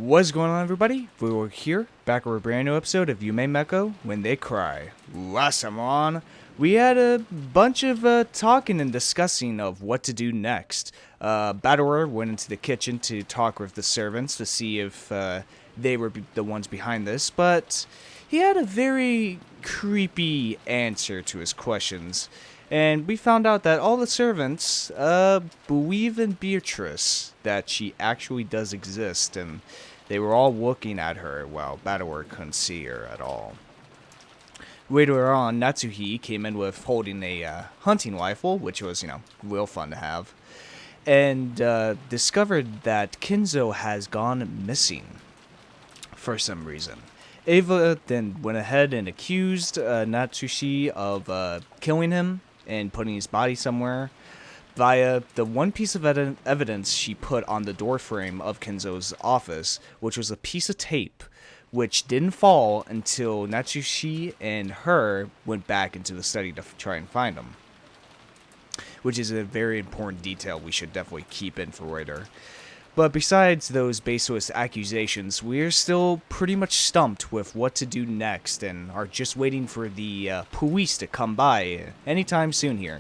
What's going on, everybody? We're here, back with a brand new episode of Umineko When They Cry. Awesome on. We had a bunch of talking and discussing of what to do next. Battler went into the kitchen to talk with the servants to see if they were the ones behind this, but he had a very creepy answer to his questions. And we found out that all the servants believe in Beatrice, that she actually does exist, and they were all looking at her while Battler couldn't see her at all. Later on, Natsuhi came in with holding a hunting rifle, which was, real fun to have, and discovered that Kinzo has gone missing for some reason. Eva then went ahead and accused Natsushi of killing him and putting his body somewhere via the one piece of evidence she put on the doorframe of Kinzo's office, which was a piece of tape, which didn't fall until Natsushi and her went back into the study to try and find him. Which is a very important detail we should definitely keep in for later. But besides those baseless accusations, we're still pretty much stumped with what to do next and are just waiting for the police to come by anytime soon here,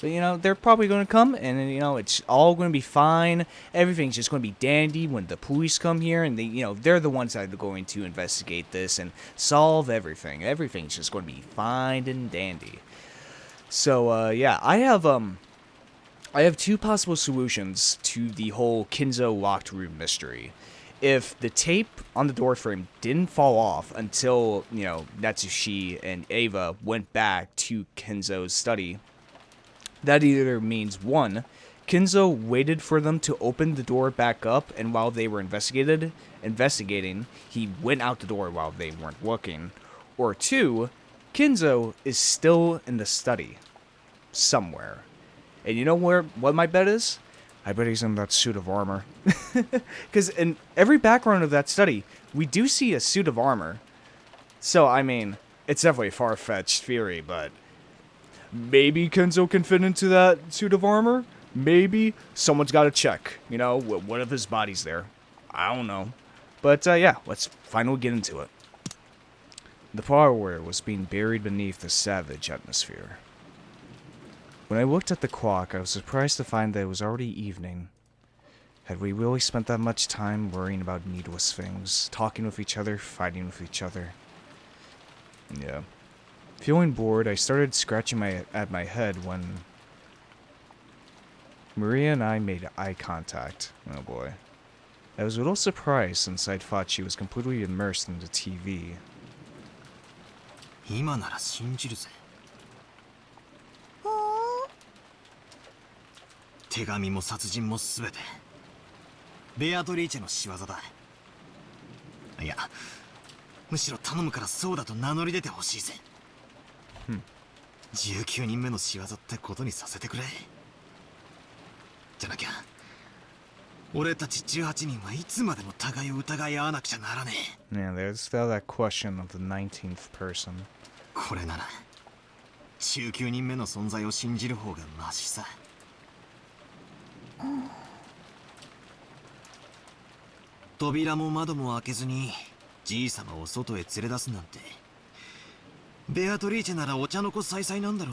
But, they're probably going to come and, it's all going to be fine. Everything's just going to be dandy when the police come here and, they're the ones that are going to investigate this and solve everything. Everything's just going to be fine and dandy. So, I have two possible solutions to the whole Kinzo locked room mystery. If the tape on the doorframe didn't fall off until, Natsushi and Eva went back to Kinzo's study, that either means, one, Kinzo waited for them to open the door back up, and while they were investigating, he went out the door while they weren't looking, or two, Kinzo is still in the study somewhere. And you know what my bet is? I bet he's in that suit of armor. Because in every background of that study, we do see a suit of armor. So, it's definitely a far-fetched theory, but maybe Kinzo can fit into that suit of armor? Maybe. Someone's got to check, what if his body's there? I don't know. But, let's finally get into it. The parlor was being buried beneath the savage atmosphere. When I looked at the clock, I was surprised to find that it was already evening. Had we really spent that much time worrying about needless things, talking with each other, fighting with each other? Yeah. Feeling bored, I started scratching at my head when Maria and I made eye contact. Oh boy. I was a little surprised since I'd thought she was completely immersed in the TV. 今なら信じるぜ。手紙も殺人もすべてベアトリーチェの仕業だ。いや、むしろ頼むからそうだと名乗り出てほしいぜ。19人目の仕業ってことにさせてくれ。じゃなきゃ俺たち18人はいつまでも互いを疑い合わなくちゃならねえ。Yeah, there's still that question of the 19th person. これなら19人目の存在を信じる方がマシさ。扉も窓も開けずにじいさまを外へ連れ出すなんて、ベアトリーチェならお茶の子さいさいなんだろ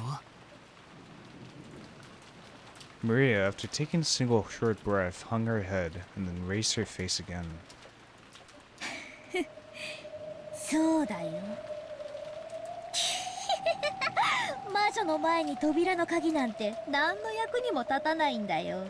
う。 Maria, after taking a single short breath, hung her head and then raised her face again. そうだよ。魔女の前に扉の鍵なんて何の役にも立たないんだよ。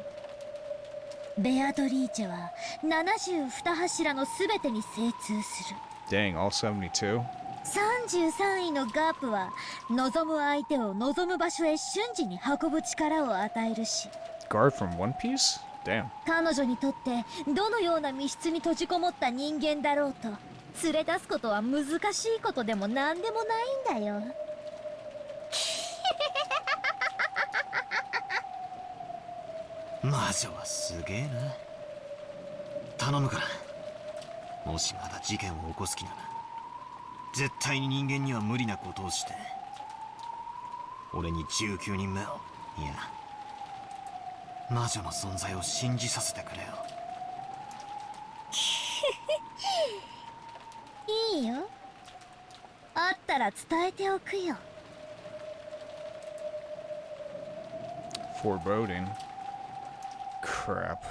ベアトリーチェは72柱のすべてに精通する。Dang, all 72? 33位のガープは望む相手を望む場所へ瞬時に運ぶ力を与えるし。Guard from One Piece? Damn. 彼女にとってどのような密室に閉じこもった人間だろうと連れ出すことは難しいことでも何でもないんだよ。魔女はすげえな。頼むから、もしまだ事件を起こす気なら絶対に人間には無理なことをして俺に19人目を、いや魔女の存在を信じさせてくれよ。ないよ。あったら伝えておくよ。Foreboding. Crap.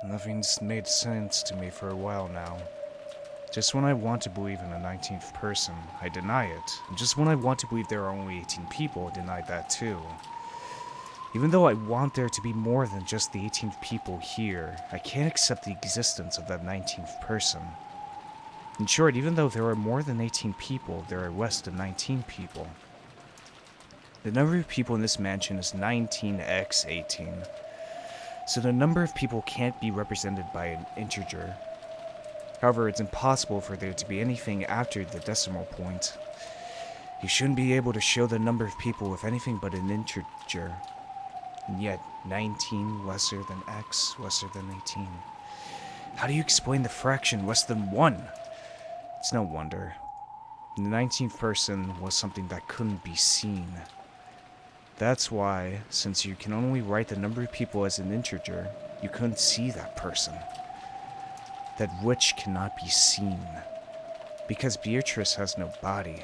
Nothing's made sense to me for a while now. Just when I want to believe in a 19th person, I deny it. And just when I want to believe there are only 18 people, I deny that too. Even though I want there to be more than just the 18th people here, I can't accept the existence of that 19th person. In short, even though there are more than 18 people, there are less than 19 people. The number of people in this mansion is 19x18. So the number of people can't be represented by an integer. However, it's impossible for there to be anything after the decimal point. You shouldn't be able to show the number of people with anything but an integer. And yet, 19 lesser than x, lesser than 18. How do you explain the fraction less than 1? It's no wonder. The 19th person was something that couldn't be seen. That's why, since you can only write the number of people as an integer, you couldn't see that person. That witch cannot be seen. Because Beatrice has no body.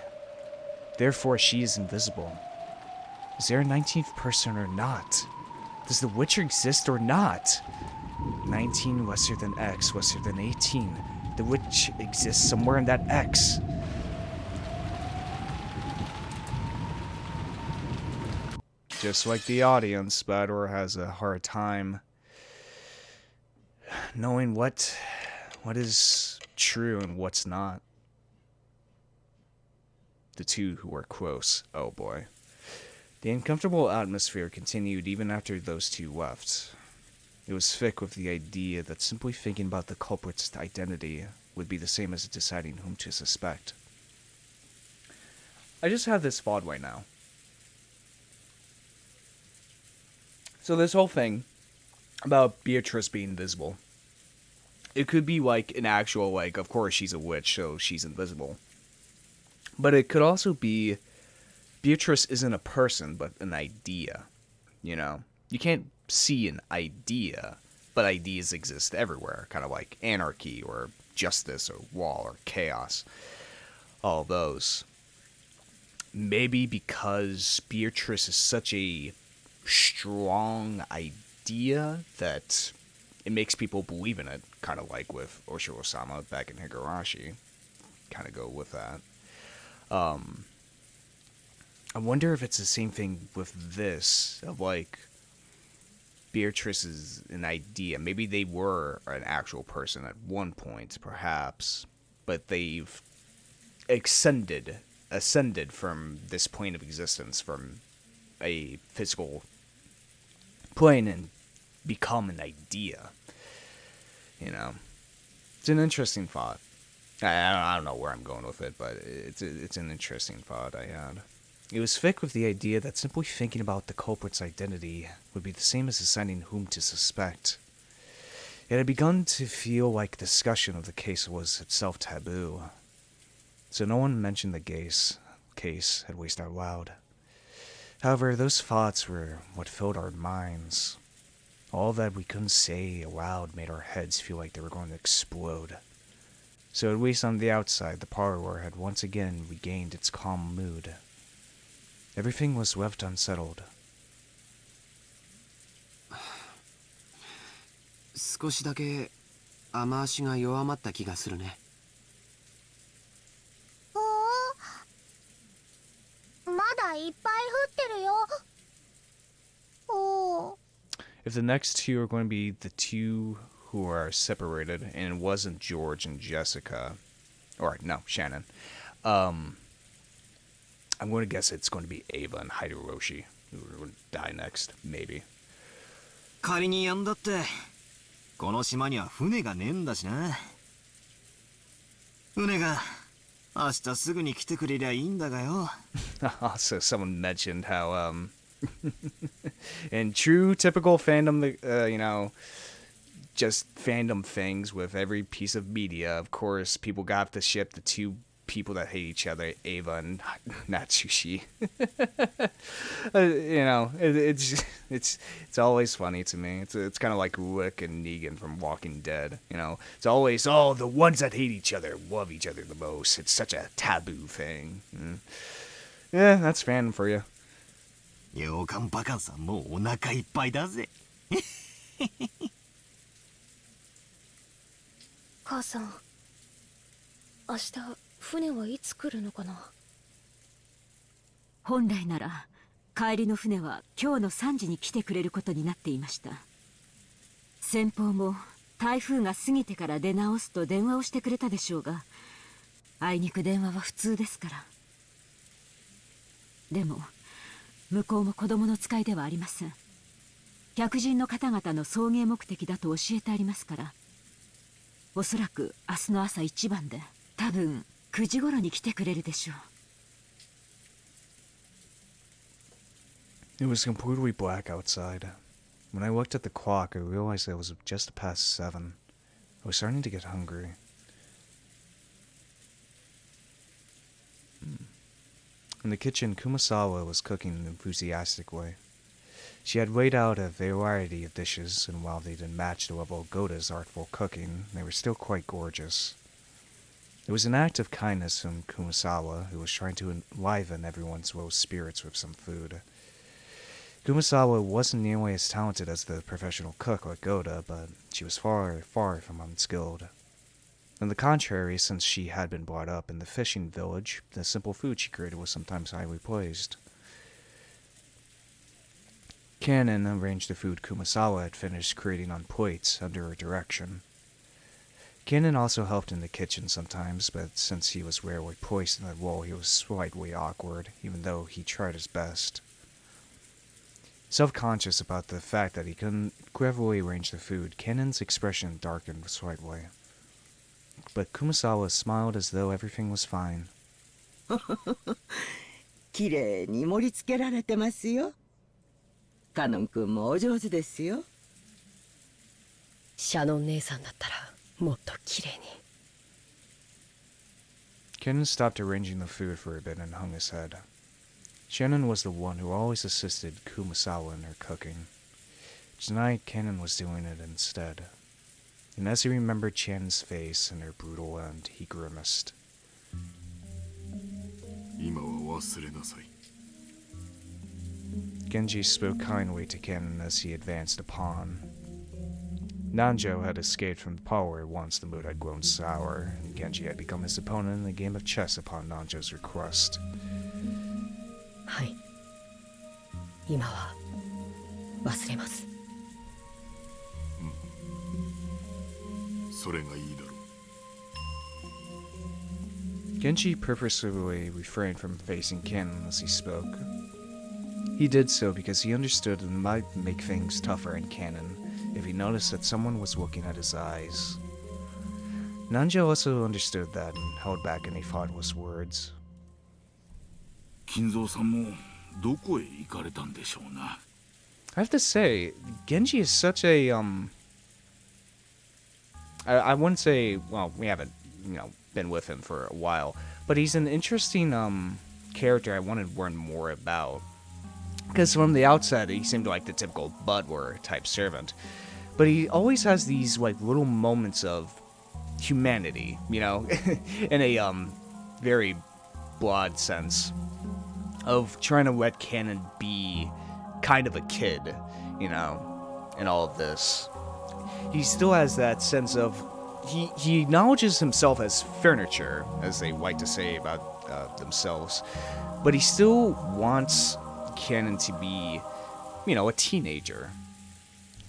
Therefore, she is invisible. Is there a 19th person or not? Does the Witcher exist or not? 19 lesser than x, lesser than 18. The Witch exists somewhere in that x. Just like the audience, Bador has a hard time knowing what is true and what's not. The two who were close. Oh boy. The uncomfortable atmosphere continued even after those two left. It was thick with the idea that simply thinking about the culprit's identity would be the same as deciding whom to suspect. I just have this thought right now. So this whole thing about Beatrice being invisible, it could be like an actual, like, of course she's a witch, so she's invisible. But it could also be Beatrice isn't a person, but an idea. You know? You can't see an idea, but ideas exist everywhere. Kind of like anarchy, or justice, or law, or chaos. All those. Maybe because Beatrice is such a strong idea that it makes people believe in it. Kind of like with Osho-Osama back in Higurashi. Kind of go with that. I wonder if it's the same thing with this, of like, Beatrice is an idea. Maybe they were an actual person at one point, perhaps, but they've ascended from this plane of existence, from a physical plane, and become an idea. You know? It's an interesting thought. I don't know where I'm going with it, but it's an interesting thought I had. It was thick with the idea that simply thinking about the culprit's identity would be the same as deciding whom to suspect. It had begun to feel like discussion of the case was itself taboo. So no one mentioned the case, at least out loud. However, those thoughts were what filled our minds. All that we couldn't say aloud made our heads feel like they were going to explode. So at least on the outside, the parlor had once again regained its calm mood. Everything was left unsettled. 少しだけ雨足が弱まった気がするね。まだいっぱい降ってるよ。おー。 If the next two are going to be the two who are separated, and it wasn't George and Jessica, or no, Shannon, I'm going to guess it's going to be Eva and Hideyoshi who are going to die next, maybe. 仮にやんだって、この島には船がねえんだしな。船が明日すぐに来てくれりゃいいんだがよ。Also, someone mentioned how, in true typical fandom, just fandom things with every piece of media, of course, people got to ship the two people that hate each other, Eva and Natsushi. You know, it's always funny to me. It's kind of like Rick and Negan from Walking Dead. You know, it's always the ones that hate each other love each other the most. It's such a taboo thing. Yeah, that's fandom for you. 洋館バカンさんもうお腹いっぱいだぜ。母さん、明日船はいつ来るのかな。本来なら帰りの船は今日の3時に来てくれることになっていました。先方も台風が過ぎてから出直すと電話をしてくれたでしょうが、あいにく電話は普通ですから。でも向こうも子供の使いではありません。客人の方々の送迎目的だと教えてありますから、おそらく明日の朝一番で、多分9時頃に来てくれるでしょう。It was completely black outside. When I looked at the clock, I realized it was just past 7. I was starting to get hungry. In the kitchen, Kumasawa was cooking enthusiastically. She had laid out a variety of dishes, and while they didn't match the level of Goda's artful cooking, they were still quite gorgeous. It was an act of kindness from Kumasawa, who was trying to enliven everyone's low spirits with some food. Kumasawa wasn't nearly as talented as the professional cook like Goda, but she was far, far from unskilled. On the contrary, since she had been brought up in the fishing village, the simple food she created was sometimes highly praised. Kannon arranged the food Kumasawa had finished creating on plates under her direction. Kannon also helped in the kitchen sometimes, but since he was rarely placed in that role, he was slightly awkward, even though he tried his best. Self-conscious about the fact that he couldn't cleverly arrange the food, Kannon's expression darkened slightly. But Kumasawa smiled as though everything was fine. きれいに盛り付けられてますよ。カノン君もお上手ですよ。シャノン姉さんだったらもっときれいに。Kannon stopped arranging the food for a bit and hung his head. Shannon was the one who always assisted Kumasawa in her cooking. Tonight, Kannon was doing it instead. And as he remembered Shannon's face and her brutal end, he grimaced. 今は忘れなさい。 Genji spoke kindly to Kannon as he advanced upon. Nanjo had escaped from the parlor once the mood had grown sour, and Genji had become his opponent in a game of chess upon Nanjo's request. はい。今は忘れます。それがいいだろう。 Genji purposefully refrained from facing Kannon as he spoke. He did so because he understood it might make things tougher in Kannon if he noticed that someone was looking at his eyes. Nanjo also understood that and held back any thoughtless words. 金蔵さんもどこへ行かれたんでしょうな。 I have to say, Genji is such a I wouldn't say, well, we haven't, been with him for a while, but he's an interesting character I wanted to learn more about. Because from the outset, he seemed like the typical butler type servant, but he always has these little moments of humanity, in a very broad sense of trying to let Kannon be kind of a kid, in all of this. He still has that sense of he acknowledges himself as furniture, as they like to say about themselves, but he still wants Kannon to be, a teenager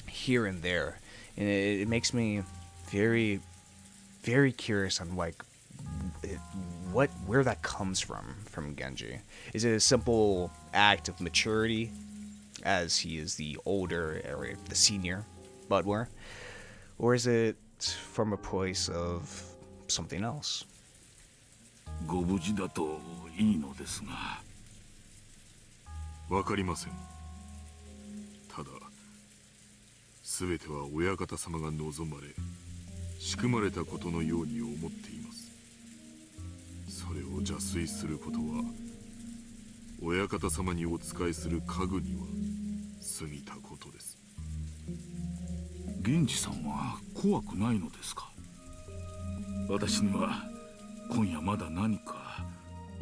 here and there, and it makes me very, very curious on where that comes from Genji. Is it a simple act of maturity, as he is the older or the senior butler, or is it from a place of something else? ご無事だといいのですが。わかりません。ただ、すべては親方様が望まれ、仕組まれたことのように思っています。そそれを邪推することは親方様にお仕えする家具には過ぎたことです。源氏さんは怖くないのですか？私には今夜まだ何か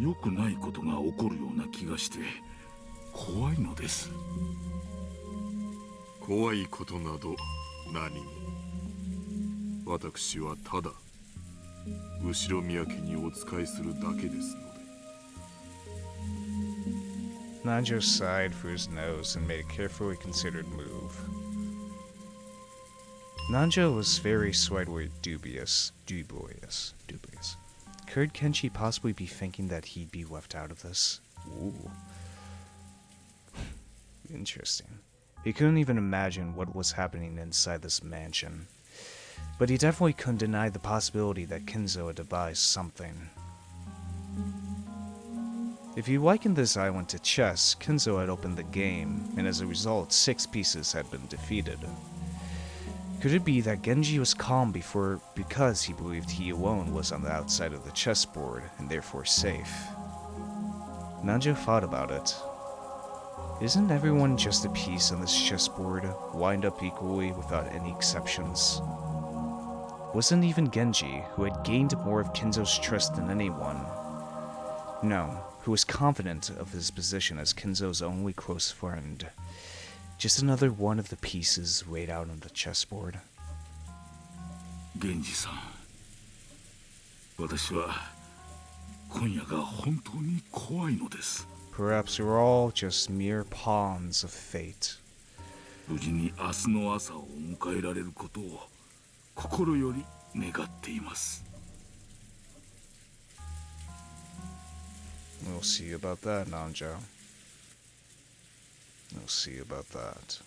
良くないことが起こるような気がして怖いのです。怖いことなど何も。私はただ後ろ宮家にお仕えするだけですので。Nanjo sighed through his nose and made a carefully considered move. Nanjo was very slightly dubious. Could Kenshi possibly be thinking that he'd be left out of this? Ooh. Interesting. He couldn't even imagine what was happening inside this mansion. But he definitely couldn't deny the possibility that Kinzo had devised something. If you likened this island to chess, Kinzo had opened the game, and as a result, 6 pieces had been defeated. Could it be that Genji was calm because he believed he alone was on the outside of the chessboard, and therefore safe? Nanjo thought about it. Isn't everyone just a piece on this chessboard, lined up equally without any exceptions? Wasn't even Genji, who had gained more of Kinzo's trust than anyone, no, who was confident of his position as Kinzo's only close friend, just another one of the pieces laid out on the chessboard? 源氏さん、私は今夜が本当に怖いのです。 Perhaps we're all just mere pawns of fate. 無事に明日の朝を迎えられることを心より願っています。 We'll see about that, Nanjo. We'll see about that.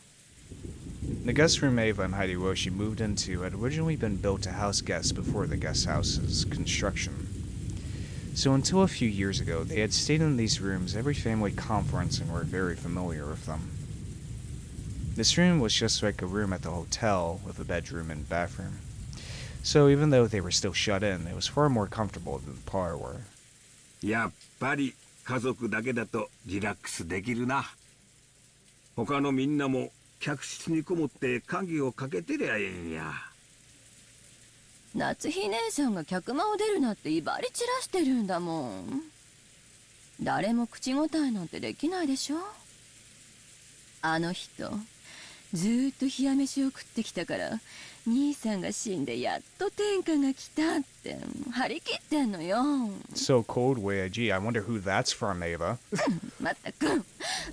The guest room Eva and Hideyoshi moved into had originally been built to house guests before the guest house's construction. So until a few years ago, they had stayed in these rooms every family conference and were very familiar with them. This room was just like a room at the hotel, with a bedroom and bathroom. So even though they were still shut in, it was far more comfortable than the parlor. やっぱり家族だけだとリラックスできるな。他のみんなも客室にこもって鍵をかけてりゃええんや。夏日姉さんが客間を出るなって威張り散らしてるんだもん。誰も口答えなんてできないでしょ。あの人ずーっと冷や飯を食ってきたから兄さんが死んでやっと天下が来たって張り切ってんのよ。 So cold way, gee, I wonder who that's from, Eva. まったく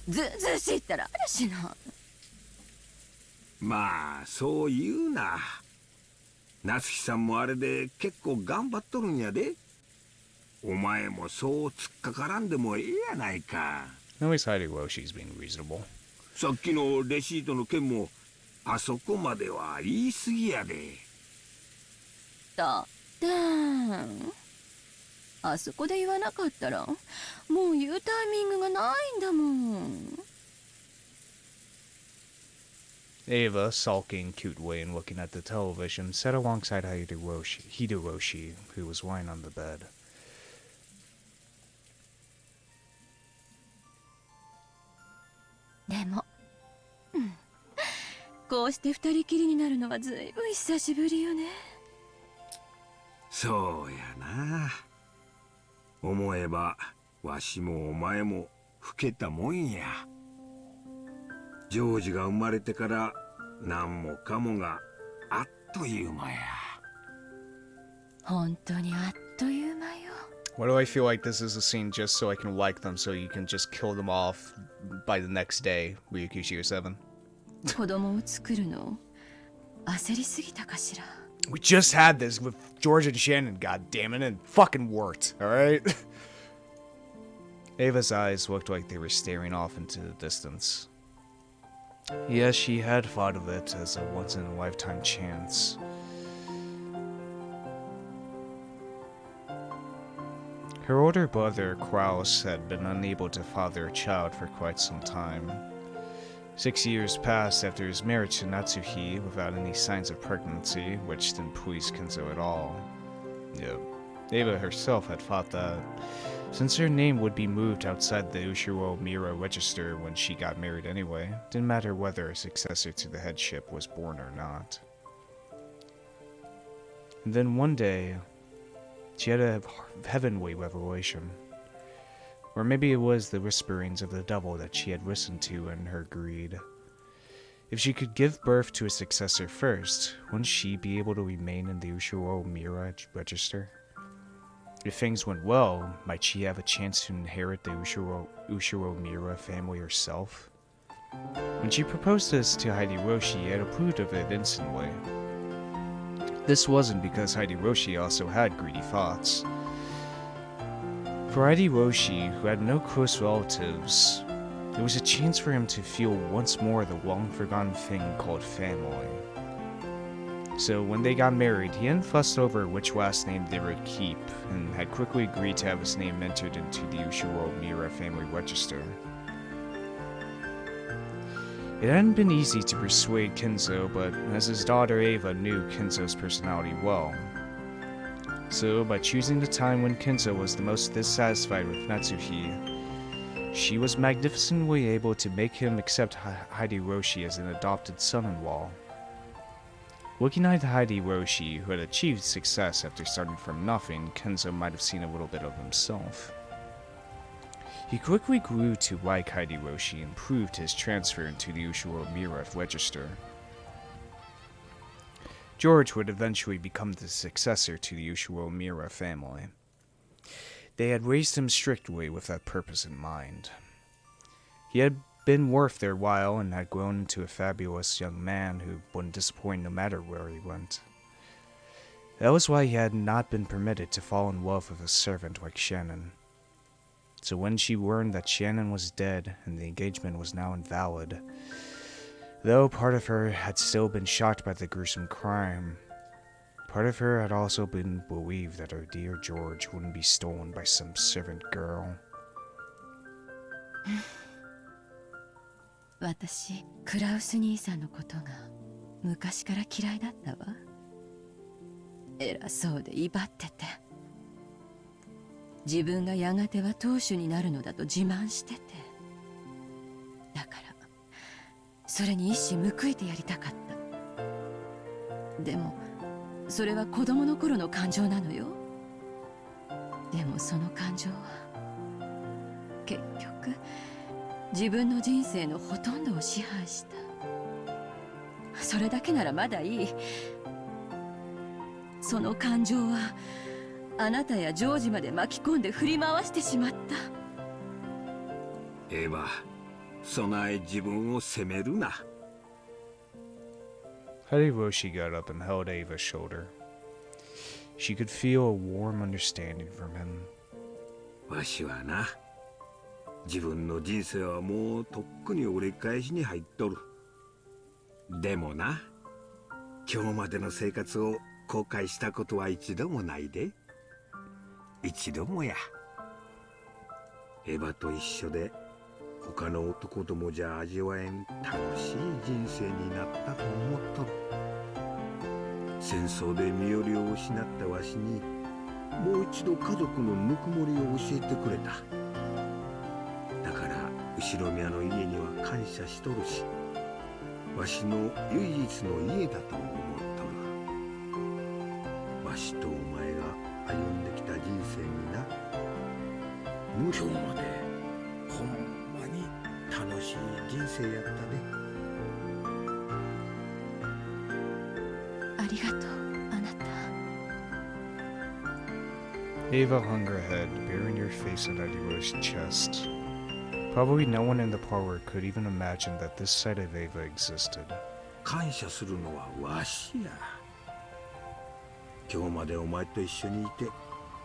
ずうずうしいったらあるしな。まあそう言うな。夏日さんもあれで結構頑張っとるんやで。お前もそう突っかからんでもええやないか。 At least Hideyoshi's being reasonable. さっきのレシートの件もあそこまでは言い過ぎやで。だってあそこで言わなかったらもう言うタイミングがないんだもん。 Eva, sulking cutely and looking at the television, sat alongside Hideyoshi, who was lying on the bed. でも、こうして二人きりになるのはずいぶん久しぶりよね。そうやな。思えばわしもお前も老けたもんや。ジョージが生まれてから何もかもがあっという間や。本当にあっという間よ。 Why do I feel like this is a scene just so I can like them so you can just kill them off by the next day, Ryukyushiro 7? 子供を作るの焦りすぎたかしら。 We just had this with George and Shannon, goddammit, and it fucking worked, alright? Ava's eyes looked like they were staring off into the distance. Yes, she had thought of it as a once-in-a-lifetime chance. Her older brother, Kraus, had been unable to father a child for quite some time. 6 years passed after his marriage to Natsuhi without any signs of pregnancy, which didn't please Kinzo at all. Yep. Eva herself had thought that, since her name would be moved outside the Ushiro Mira register when she got married anyway, didn't matter whether a successor to the headship was born or not. And then one day, she had a heavenly revelation. Or maybe it was the whisperings of the devil that she had listened to in her greed. If she could give birth to a successor first, wouldn't she be able to remain in the Ushiro Mira register? If things went well, might she have a chance to inherit the Ushiro Mira family herself? When she proposed this to Hideyoshi, he had approved of it instantly. This wasn't because Hideyoshi also had greedy thoughts. For Hideyoshi, who had no close relatives, it was a chance for him to feel once more the long-forgotten thing called family. So when they got married, he hadn't fussed over which last name they would keep, and had quickly agreed to have his name entered into the Ushiro Mira family register. It hadn't been easy to persuade Kinzo, but as his daughter Eva knew Kinzo's personality well. So, by choosing the time when Kinzo was the most dissatisfied with Natsuhi, she was magnificently able to make him accept Hideyoshi as an adopted son-in-law. Looking at Hideyoshi, who had achieved success after starting from nothing, Kinzo might have seen a little bit of himself. He quickly grew to like Hideyoshi and proved his transfer into the Ushiro Mira register. George would eventually become the successor to the Ushiro Mira family. They had raised him strictly with that purpose in mind. He had been worth their while and had grown into a fabulous young man who wouldn't disappoint no matter where he went. That was why he had not been permitted to fall in love with a servant like Shannon. So when she learned that Shannon was dead and the engagement was now invalid, though part of her had still been shocked by the gruesome crime, part of her had also been believed that her dear George wouldn't be stolen by some servant girl. 私、クラウス兄さんのことが昔から嫌いだったわ。偉そうで威張ってて、自分がやがては当主になるのだと自慢してて、だからそれに一矢報いてやりたかった。でもそれは子供の頃の感情なのよ。でもその感情は結局自分の人生のほとんどを支配した。それだけならまだいい。その感情はあなたやジョージまで巻き込んで振り回してしまった。エヴァ、備え自分を責めるな。Hideyoshi got up and held Eva's shoulder. She could feel a warm understanding from him. わしはな、自分の人生はもうとっくに折り返しに入っとる。でもな、今日までの生活を後悔したことは一度もないで。一度もや。エヴァと一緒で他の男どもじゃ味わえん楽しい人生になったと思っとる。戦争で身寄りを失ったわしにもう一度家族のぬくもりを教えてくれた。だから後ろ宮の家には感謝しとるし、わしの唯一の家だと思っとる。わしとお前が歩んできた人生にな、今日までほんまに楽しい人生やったで。ありがとう、あなた。Eva hung her head, burying her face in Hideyoshi's chest. Probably no one in the parlor could even imagine that this side of Eva existed. 感謝するのはわしや。今日までお前と一緒にいて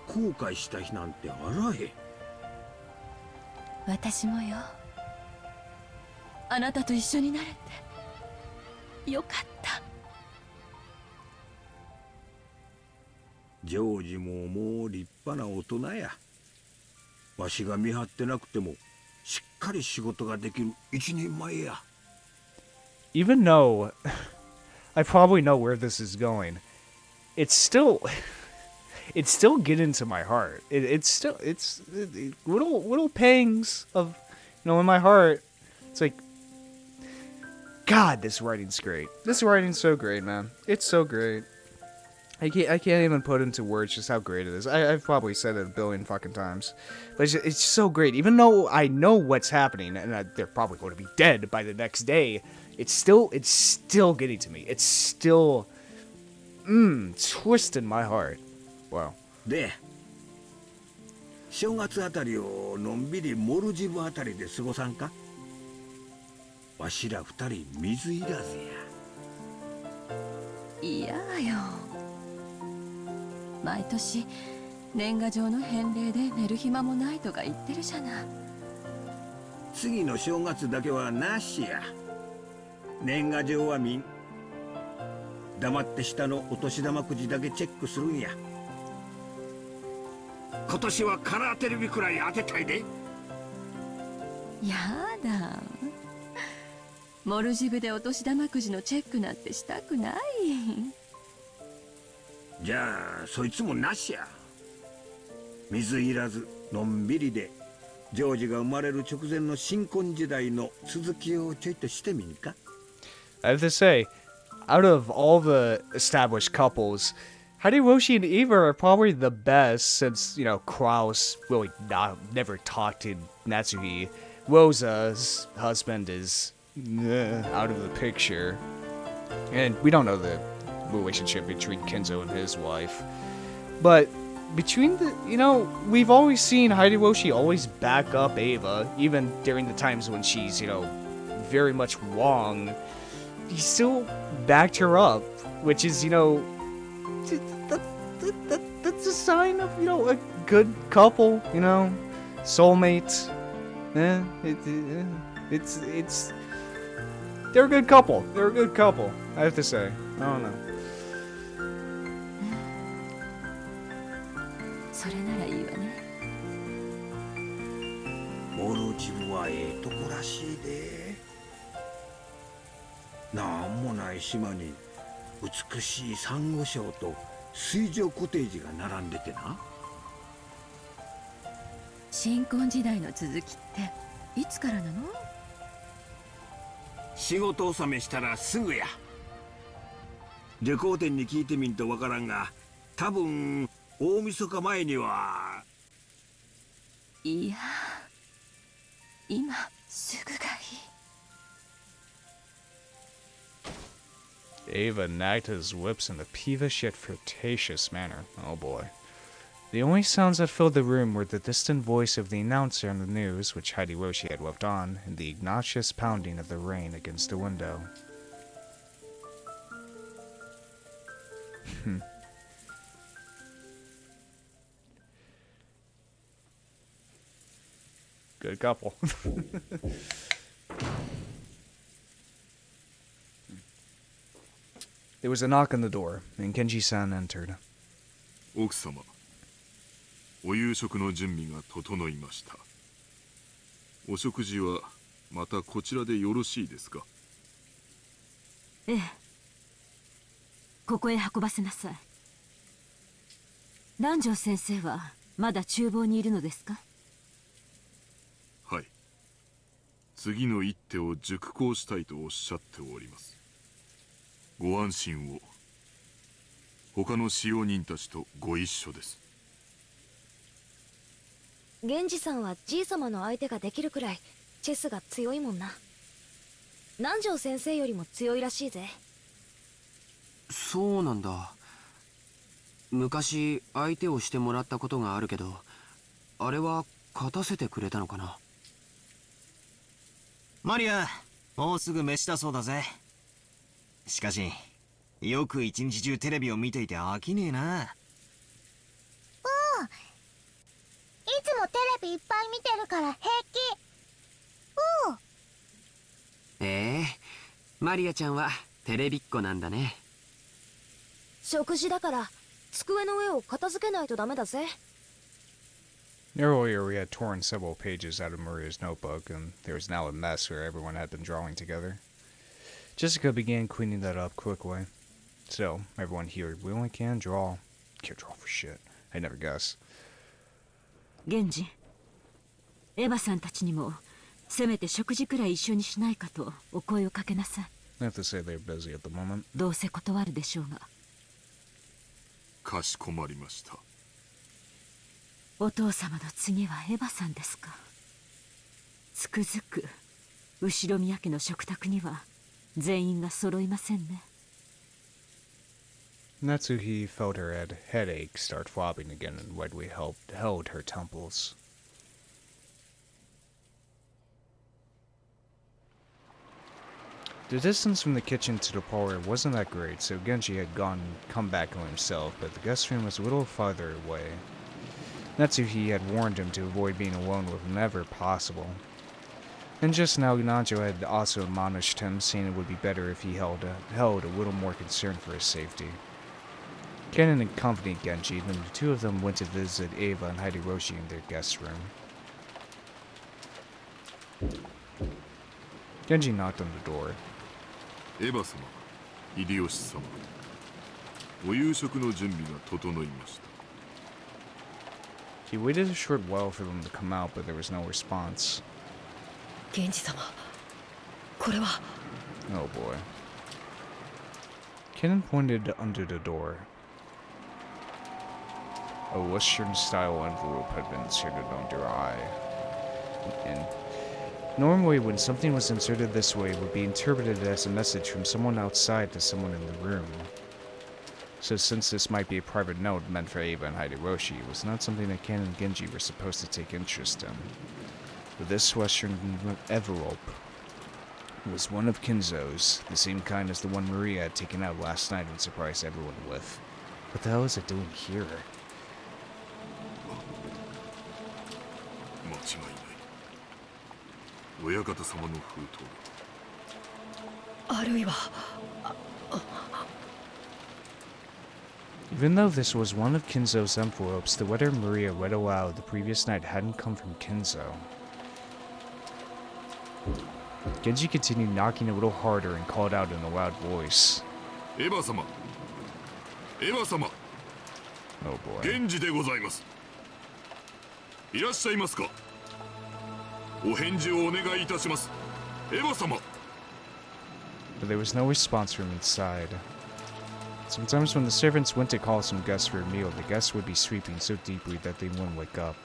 後悔した日なんてあらへん。私もよ。あなたと一緒になれてよかった。ジョージももう立派な大人や。わしが見張ってなくてもしっかり仕事ができる一人前や。Even though I probably know where this is going, it's still it's still getting to my heart. It's little pangs of, in my heart. It's like, God, this writing's great. This writing's so great, man. It's so great. I can't even put into words just how great it is. I've probably said it a billion fucking times, but it's so great. Even though I know what's happening and they're probably going to be dead by the next day, it's still getting to me. It's still twisting my heart. Wow. で、正月あたりをのんびりモルジブあたりで過ごさんか。わしら二人水いらずや。嫌よ。毎年年賀状の返礼で寝る暇もないとか言ってるじゃない。次の正月だけはなしや。年賀状は見ん。黙って下のお年玉くじだけチェックするんや。今年はカラーテレビくらい当てたいで。やだ。モルジブでお年玉くじのチェックなんてしたくない。じゃあそいつもなしや。水いらずのんびりでジョージが生まれる直前の新婚時代の続きをちょいとしてみんか。 I have to say, out of all the established couples, Hideyoshi and Eva are probably the best since, Kraus really never talked to Natsuhi. Rosa's husband is out of the picture. And we don't know the relationship between Kinzo and his wife. But between we've always seen Hideyoshi always back up Eva, even during the times when she's, very much wrong. He still backed her up, which is, that's a sign of, a good couple, soulmates. It's they're a good couple. They're a good couple, I have to say. I don't know. それならいいわね。モルジブはええとこらしいで。なんもない島に美しいサンゴ礁と水上コテージが並んでてな。新婚時代の続きっていつからなの？仕事納めしたらすぐや。旅行店に聞いてみんとわからんが、多分大晦日前には。いや、今すぐがいい。Eva knacked his lips in a peevish yet flirtatious manner. Oh boy. The only sounds that filled the room were the distant voice of the announcer on the news, which Hideyoshi had left on, and the obnoxious pounding of the rain against the window. Good couple. There was a knock on the door, and Kenji-san entered. 奥様、お夕食の準備が整いました。お食事はまたこちらでよろしいですか？ええ。ここへ運ばせなさい。南條先生はまだ厨房にいるのですか？はい。次の一手を熟考したいとおっしゃっております。ご安心を。他の使用人たちとご一緒です。源氏さんはじい様の相手ができるくらいチェスが強いもんな。南條先生よりも強いらしいぜ。そうなんだ。昔相手をしてもらったことがあるけど、あれは勝たせてくれたのかな。マリア、もうすぐ飯だそうだぜ。しかしよく一日中テレビを見ていて飽きねえな。うん。いつもテレビいっぱい見てるから平気。マリアちゃんはテレビっ子なんだね。食事だから机の上を片付けないとダメだぜ。Earlier, we had torn several pages out of Maria's notebook, and there was now a mess where everyone had been drawing together. Jessica began cleaning that up quickly. Still, everyone here, we only can't draw for shit. I never guess. 源氏、エヴァさんたちにもせめて食事くらい一緒にしないかとお声をかけなさい。I have to say they're busy at the moment. どうせ断るでしょうが。かしこまりました。お父様の次はエヴァさんですか。つくづく後宮家の食卓には全員が揃いませんね。Natsuhi felt her headache start throbbing again and widely held her temples. The distance from the kitchen to the parlor wasn't that great, so Genji had come back on himself, but the guest room was a little farther away. Natsuhi had warned him to avoid being alone with whenever possible. And just now Nanjo had also admonished him, saying it would be better if he held a little more concern for his safety. Kannon accompanied Genji, and the two of them went to visit Eva and Hideyoshi in their guest room. Genji knocked on the door. エヴァ様、秀吉様、お夕食の準備が整いました。He waited a short while for them to come out, but there was no response. 源氏様、これは。 Oh boy. Kannon pointed under the door. A Western-style envelope had been inserted under her eye. And normally, when something was inserted this way, it would be interpreted as a message from someone outside to someone in the room. So since this might be a private note meant for Eva and Hideyoshi, it was not something that Kannon and Genji were supposed to take interest in. But this Western envelope was one of Kinzo's, the same kind as the one Maria had taken out last night and surprised everyone with. What the hell is it doing here? 間違いない。親方様の封筒。あるいは。 Even though this was one of Kinzo's envelopes, the letter Maria read aloud the previous night hadn't come from Kinzo. Genji continued knocking a little harder and called out in a loud voice. エヴァ様、エヴァ様。 Oh boy. 源氏でございます。いらっしゃいますか。お返事をお願いいたします。エヴァ様。 But there was no response from inside. Sometimes when the servants went to call some guests for a meal, the guests would be sleeping so deeply that they wouldn't wake up.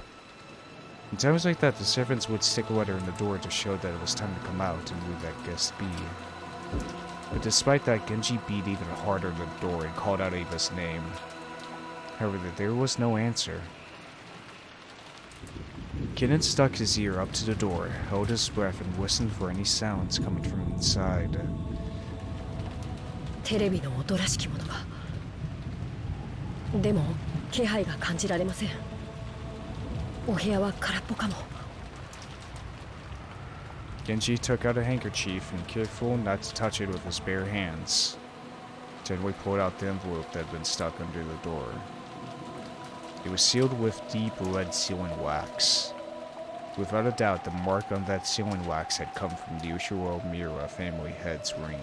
In times like that, the servants would stick a letter in the door to show that it was time to come out and leave that guest be. But despite that, Genji beat even harder on the door and called out Eva's name. However, there was no answer. Kannon stuck his ear up to the door, held his breath, and listened for any sounds coming from inside. テレビの音らしきものが。でも気配が感じられません。お部屋は空っぽかも。 Genji took out a handkerchief and, careful not to touch it with his bare hands, gently pulled out the envelope that had been stuck under the door. It was sealed with deep red sealing wax. Without a doubt, the mark on that sealing wax had come from the Umineko family head's ring.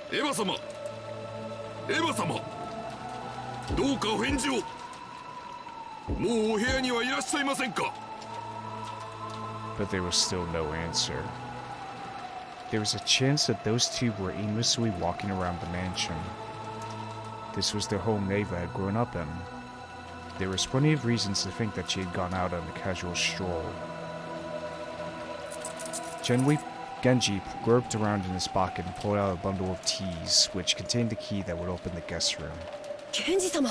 エヴァ様、エヴァ様、どうかお返事を。もうお部屋にはいらっしゃいませんか。 But there was still no answer. There was a chance that those two were aimlessly walking around the mansion. This was the home Eva had grown up in. There was plenty of reasons to think that she had gone out on a casual stroll. Genji groped around in his pocket and pulled out a bundle of teas, which contained the key that would open the guest room. 源氏様。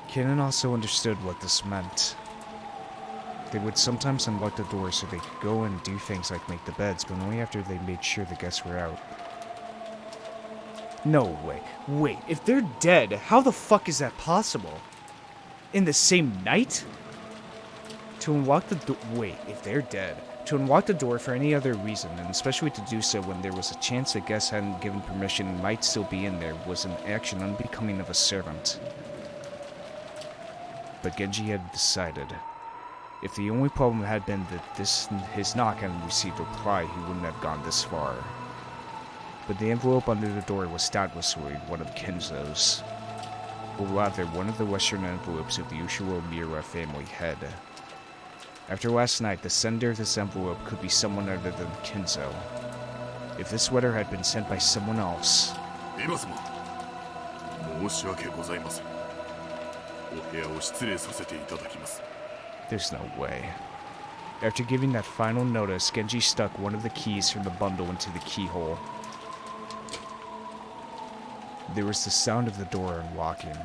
Kannon also understood what this meant. They would sometimes unlock the door so they could go and do things like make the beds, but only after they made sure the guests were out. No way. Wait, if they're dead, how the fuck is that possible? In the same night? To unlock the door. Wait, if they're dead. To unlock the door for any other reason, and especially to do so when there was a chance the guests hadn't given permission and might still be in there, was an action unbecoming of a servant. But Genji had decided. If the only problem had been that his knock hadn't received a reply, he wouldn't have gone this far. But the envelope under the door was doubtlessly one of Kinzo's. or rather one of the western envelopes of the Ushiro family head. After last night, the sender of this envelope could be someone other than Kinzo. If this letter had been sent by someone else... There's no way. After giving that final notice, Genji stuck one of the keys from the bundle into the keyhole. There was the sound of the door unlocking.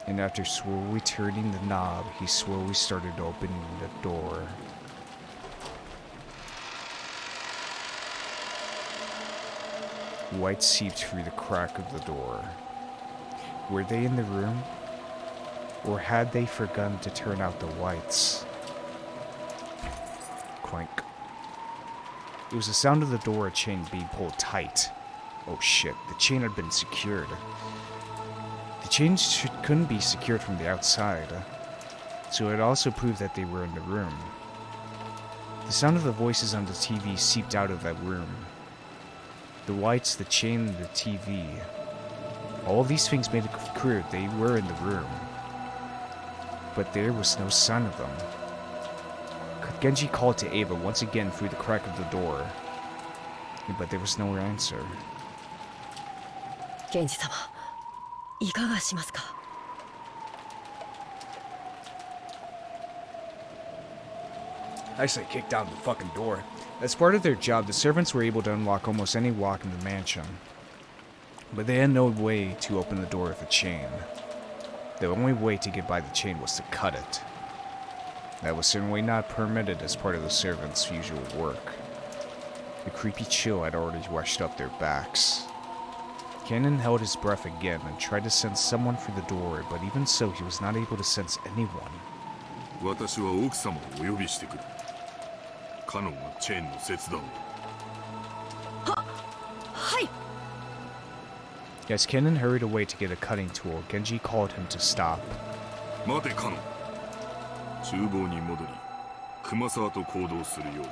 And after slowly turning the knob, he slowly started opening the door. Light seeped through the crack of the door. Were they in the room? Or had they forgotten to turn out the lights? Clank. It was the sound of the door chain being pulled tight. Oh shit, the chain had been secured. The chain couldn't be secured from the outside, so it also proved that they were in the room. The sound of the voices on the TV seeped out of that room. The lights, the chain, and the TV. All these things made it clear they were in the room. But there was no sign of them. Genji called to Eva once again through the crack of the door. But there was no answer. Genji-sama, いかがしますか? I say kick down the fucking door. As part of their job, the servants were able to unlock almost any lock in the mansion. But they had no way to open the door with a chain. The only way to get by the chain was to cut it. That was certainly not permitted as part of the servants' usual work. The creepy chill had already rushed up their backs. Kannon held his breath again and tried to sense someone through the door, but even so, he was not able to sense anyone. As Kannon hurried away to get a cutting tool, Genji called him to stop. 待て、カノン。厨房に戻り、熊沢と行動するように。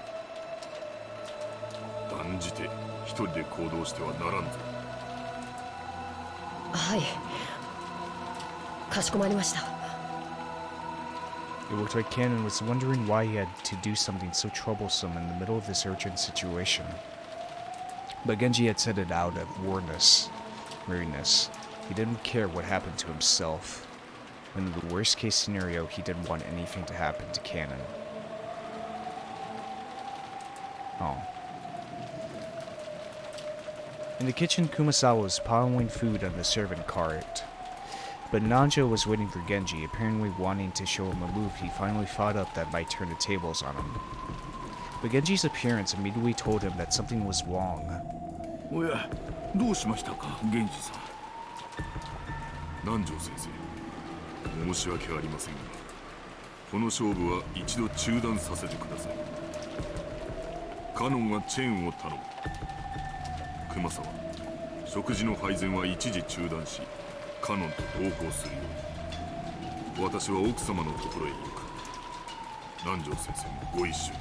断じて一人で行動してはならんぞ。はい。かしこまりました。 It looked like Kannon was wondering why he had to do something so troublesome in the middle of this urgent situation. But Genji had said it out of weariness. He didn't care what happened to himself. In the worst case scenario, he didn't want anything to happen to Kannon. Oh. In the kitchen, Kumasawa was piling food on the servant cart. But Nanjo was waiting for Genji, apparently wanting to show him a move he finally thought up that might turn the tables on him. But Genji's appearance immediately told him that something was wrong. おや、どうしましたか、源氏さん。南條先生、申し訳ありませんが、この勝負は一度中断させてください。カノンはチェーンを頼む。熊沢、食事の配膳は一時中断し、カノンと同行するように。私は奥様のところへ行く。南條先生もご一緒に。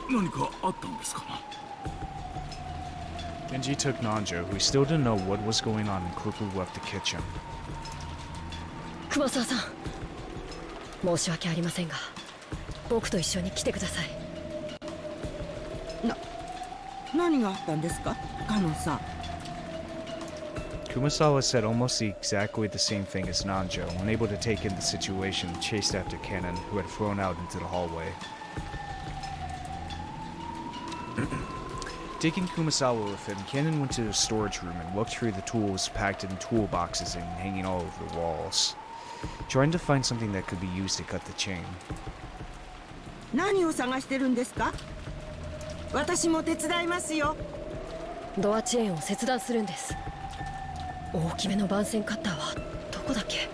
何かあったんですかな。 Genji took Nanjo, who still didn't know what was going on, and quickly left the kitchen. 熊沢さん、申し訳ありませんが、僕と一緒に来てください。何があったんですか、カノンさん。 Kumasawa said almost exactly the same thing as Nanjo, unable to take in the situation, chased after Kannon, who had flown out into the hallway. Taking Kumasawa with him, Kannon went to the storage room and looked through the tools packed in toolboxes and hanging all over the walls, trying to find something that could be used to cut the chain. 何を探してるんですか？私も手伝いますよ。ドアチェーンを切断するんです。大きめの番線カッターはどこだっけ？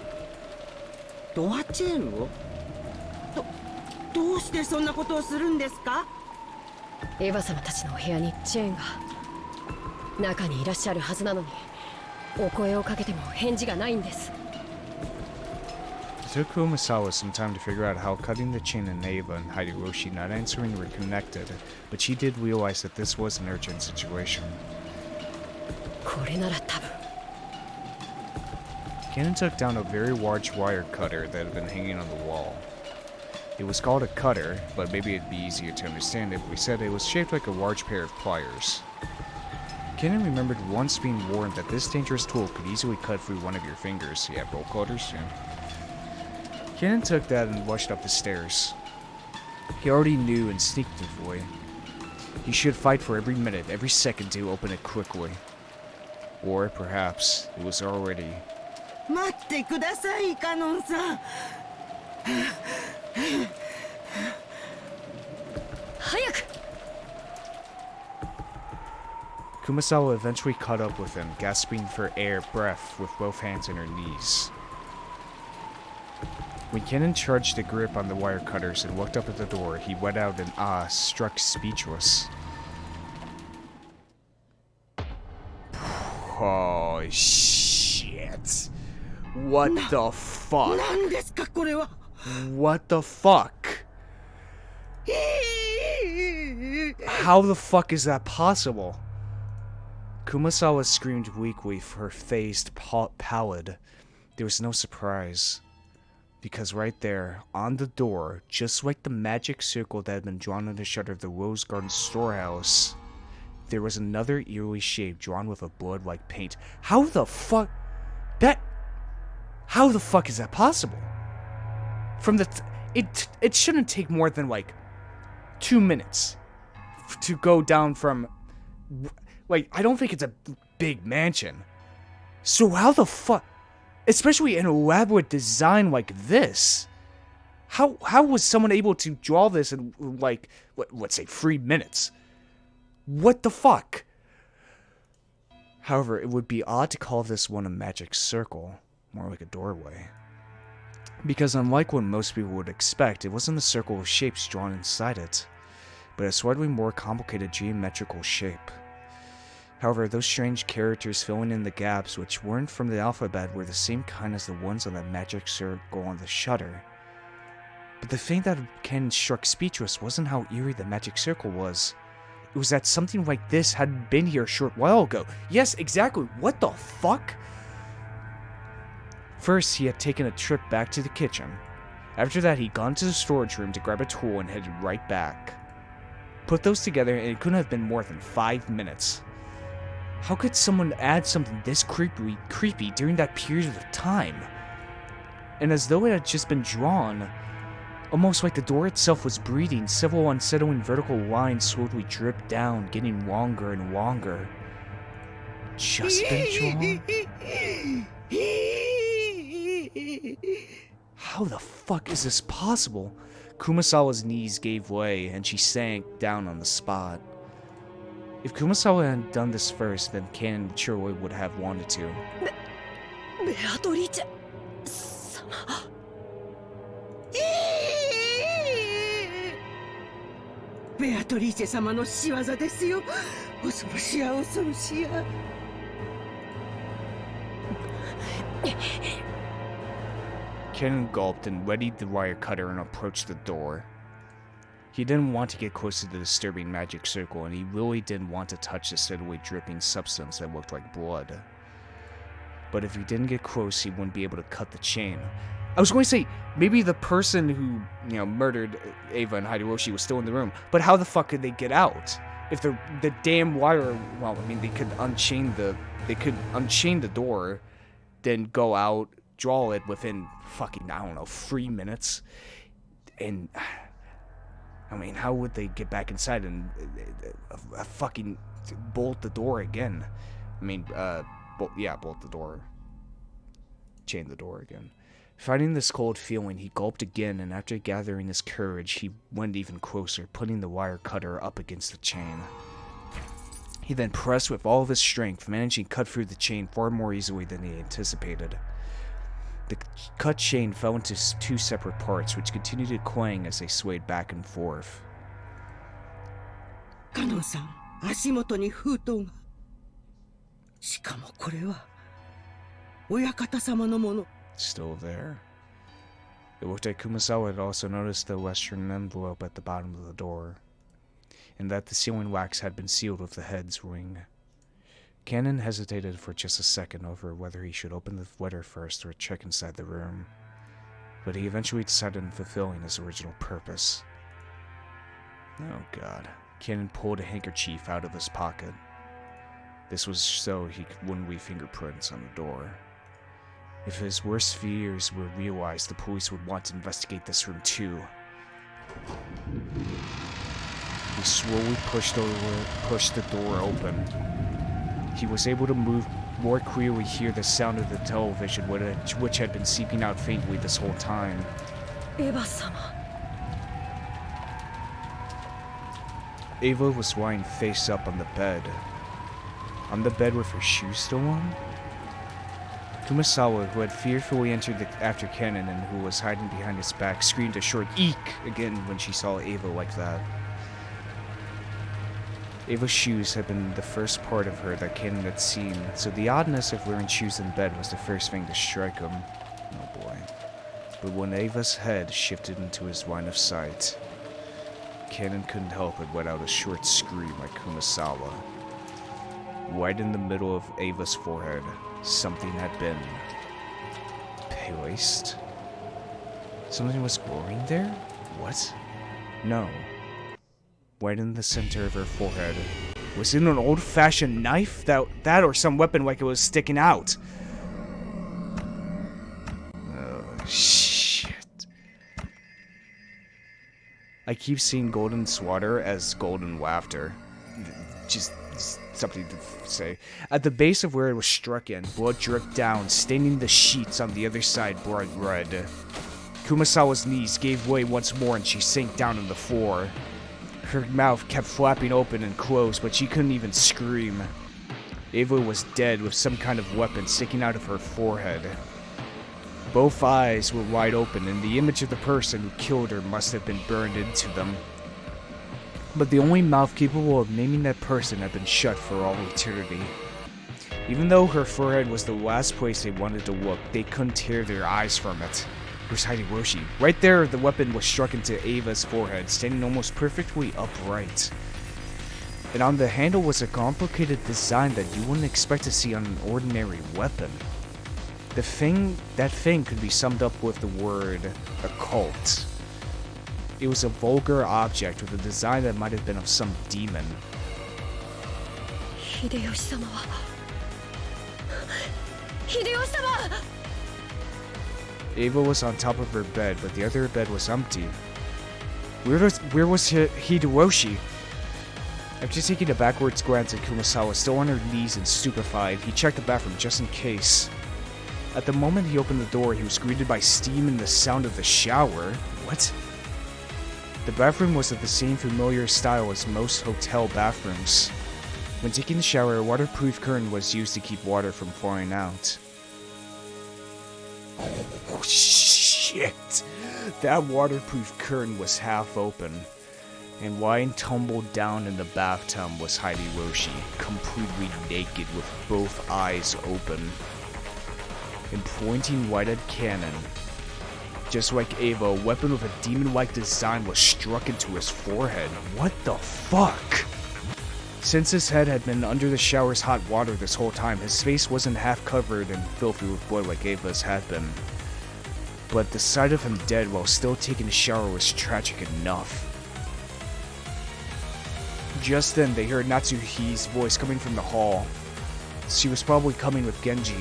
ドアチェーンを？どうしてそんなことをするんですか？エヴァ様たちのお部屋にチェーンが中にいらっしゃるはずなのに、お声をかけても返事がないんです。 It took Kumasawa some time to figure out how cutting the chain and Eva and Hideyoshi not answering were connected, but she did realize that this was an urgent situation. これなら多分 Kannon took down a very large wire cutter that had been hanging on the wall. It was called a cutter, but maybe it'd be easier to understand if we said it was shaped like a large pair of pliers. Kannon remembered once being warned that this dangerous tool could easily cut through one of your fingers. Yeah, bolt cutters, yeah. Kannon took that and rushed up the stairs. He already knew instinctively he should fight for every minute, every second to open it quickly. Or perhaps it was already... 待ってください、カノンさん。早く。 Kumasawa eventually caught up with him, gasping for breath with both hands on her knees. When Kannon charged the grip on the wire cutters and looked up at the door, he let out an ah, struck speechless. Oh, shit. What the fuck? 何ですかこれは。 What the fuck? How the fuck is that possible? Kumasawa screamed weakly, her face pallid. There was no surprise. Because right there, on the door, just like the magic circle that had been drawn on the shutter of the Rose Garden storehouse, there was another eerie shape drawn with a blood-like paint. How the fuck... How the fuck is that possible? From the... It shouldn't take more than, like, 2 minutes to go down from... Like, I don't think it's a big mansion. So how the fuck... Especially an elaborate design like this. How was someone able to draw this in, like, let's say 3 minutes? What the fuck? However, it would be odd to call this one a magic circle. More like a doorway. Because unlike what most people would expect, it wasn't a circle with shapes drawn inside it, but a slightly more complicated geometrical shape. However, those strange characters filling in the gaps which weren't from the alphabet were the same kind as the ones on that magic circle on the shutter. But the thing that Ken struck speechless wasn't how eerie the magic circle was. It was that something like this had been here a short while ago. Yes, exactly. What the fuck? First, he had taken a trip back to the kitchen. After that, he'd gone to the storage room to grab a tool and headed right back. Put those together, and it couldn't have been more than 5 minutes. How could someone add something this creepy during that period of time? And as though it had just been drawn, almost like the door itself was breathing, several unsettling vertical lines slowly dripped down, getting longer and longer. Just been drawn? How the fuck is this possible? Kumasawa's knees gave way, and she sank down on the spot. If Kumasawa had done this first, then Kannon surely would have wanted to. Beatrice... ベアトリーチェ様の仕業ですよ。恐ろしや恐ろしや。Kannon gulped and readied the wire cutter and approached the door. He didn't want to get close to the disturbing magic circle, and he really didn't want to touch the steadily dripping substance that looked like blood. But if he didn't get close, he wouldn't be able to cut the chain. I was going to say, maybe the person who, murdered Eva and Hideyoshi was still in the room, but how the fuck could they get out? If the damn wire, well, I mean, they could unchain the door, then go out, draw it within fucking, I don't know, 3 minutes, and... I mean, how would they get back inside and fucking bolt the door again? I mean, bolt the door. Chain the door again. Fighting this cold feeling, he gulped again, and after gathering his courage, he went even closer, putting the wire cutter up against the chain. He then pressed with all of his strength, managing to cut through the chain far more easily than he anticipated. The cut chain fell into 2 separate parts, which continued to clang as they swayed back and forth. カノンさん、足元に封筒が。しかもこれは親方様のもの。 Still there. It looked like Kumasawa had also noticed the western envelope at the bottom of the door, and that the sealing wax had been sealed with the head's ring. Kannon hesitated for just a second over whether he should open the letter first or check inside the room, but he eventually decided on fulfilling his original purpose. Oh god. Kannon pulled a handkerchief out of his pocket. This was so he wouldn't leave fingerprints on the door. If his worst fears were realized, the police would want to investigate this room too. He slowly pushed the door open. He was able to more clearly hear the sound of the television, which had been seeping out faintly this whole time. Eva-sama. Eva was lying face up on the bed. On the bed with her shoes still on? Kumasawa, who had fearfully entered after Kannon and who was hiding behind his back, screamed a short eek again when she saw Eva like that. Eva's shoes had been the first part of her that Kannon had seen, so the oddness of wearing shoes in bed was the first thing to strike him. Oh boy. But when Eva's head shifted into his line of sight, Kannon couldn't help but let out a short scream like Kumasawa. Right in the middle of Eva's forehead, something had been placed. Something was glowing there? What? No. Right in the center of her forehead. Was it an old-fashioned knife? That or some weapon like it was sticking out. Oh, shit. I keep seeing golden slaughter as golden laughter. Just something to say. At the base of where it was struck in, blood dripped down, staining the sheets on the other side bright red. Kumasawa's knees gave way once more and she sank down on the floor. Her mouth kept flapping open and closed, but she couldn't even scream. Eva was dead with some kind of weapon sticking out of her forehead. Both eyes were wide open, and the image of the person who killed her must have been burned into them. But the only mouth capable of naming that person had been shut for all eternity. Even though her forehead was the last place they wanted to look, they couldn't tear their eyes from it. Where's Hideyoshi? Right there, the weapon was struck into Eva's forehead, standing almost perfectly upright. And on the handle was a complicated design that you wouldn't expect to see on an ordinary weapon. That thing could be summed up with the word occult. It was a vulgar object with a design that might have been of some demon. Hideyoshi-sama. Hideyoshi-sama! Eva was on top of her bed, but the other bed was empty. Where was Hideyoshi? After taking a backwards glance at Kumasawa, still on her knees and stupefied, he checked the bathroom just in case. At the moment he opened the door, he was greeted by steam and the sound of the shower. What? The bathroom was of the same familiar style as most hotel bathrooms. When taking the shower, a waterproof curtain was used to keep water from pouring out. Oh shit! That waterproof curtain was half open, and lying tumbled down in the bathtub was Hideyoshi, completely naked with both eyes open, and pointing right at Kannon. Just like Eva, a weapon with a demon-like design was struck into his forehead. What the fuck? Since his head had been under the shower's hot water this whole time, his face wasn't half covered and filthy with blood like Eva's had been. But the sight of him dead while still taking a shower was tragic enough. Just then, they heard Natsuhi's voice coming from the hall. She was probably coming with Genji.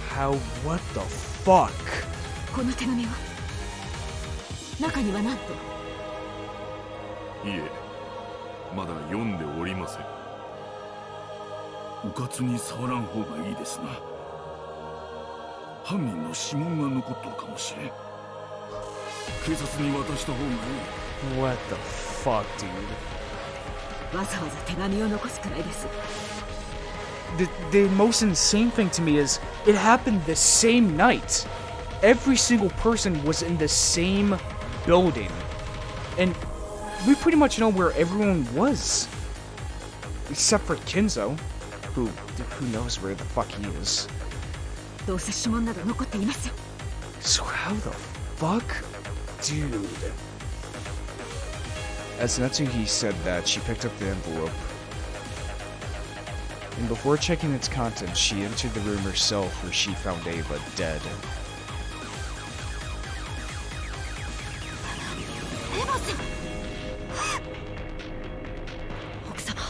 How? What the fuck? この手紙は中には何といえ、まだ読んでおりません。うかつに触らん方がいいですな。犯人の指紋が残っとるかもしれん。警察に渡した方がいい。What the fuck, dude? わざわざ手紙を残すくらいです。The most insane thing to me is it happened the same night. Every single person was in the same building, and we pretty much know where everyone was, except for Kinzo, who knows where the fuck he is. どうせ指紋など残っていますよ。 So how the fuck, dude? As Natsuhi said that, she picked up the envelope. And before checking its contents, she entered the room herself where she found Eva dead. Eva-san! 奥様、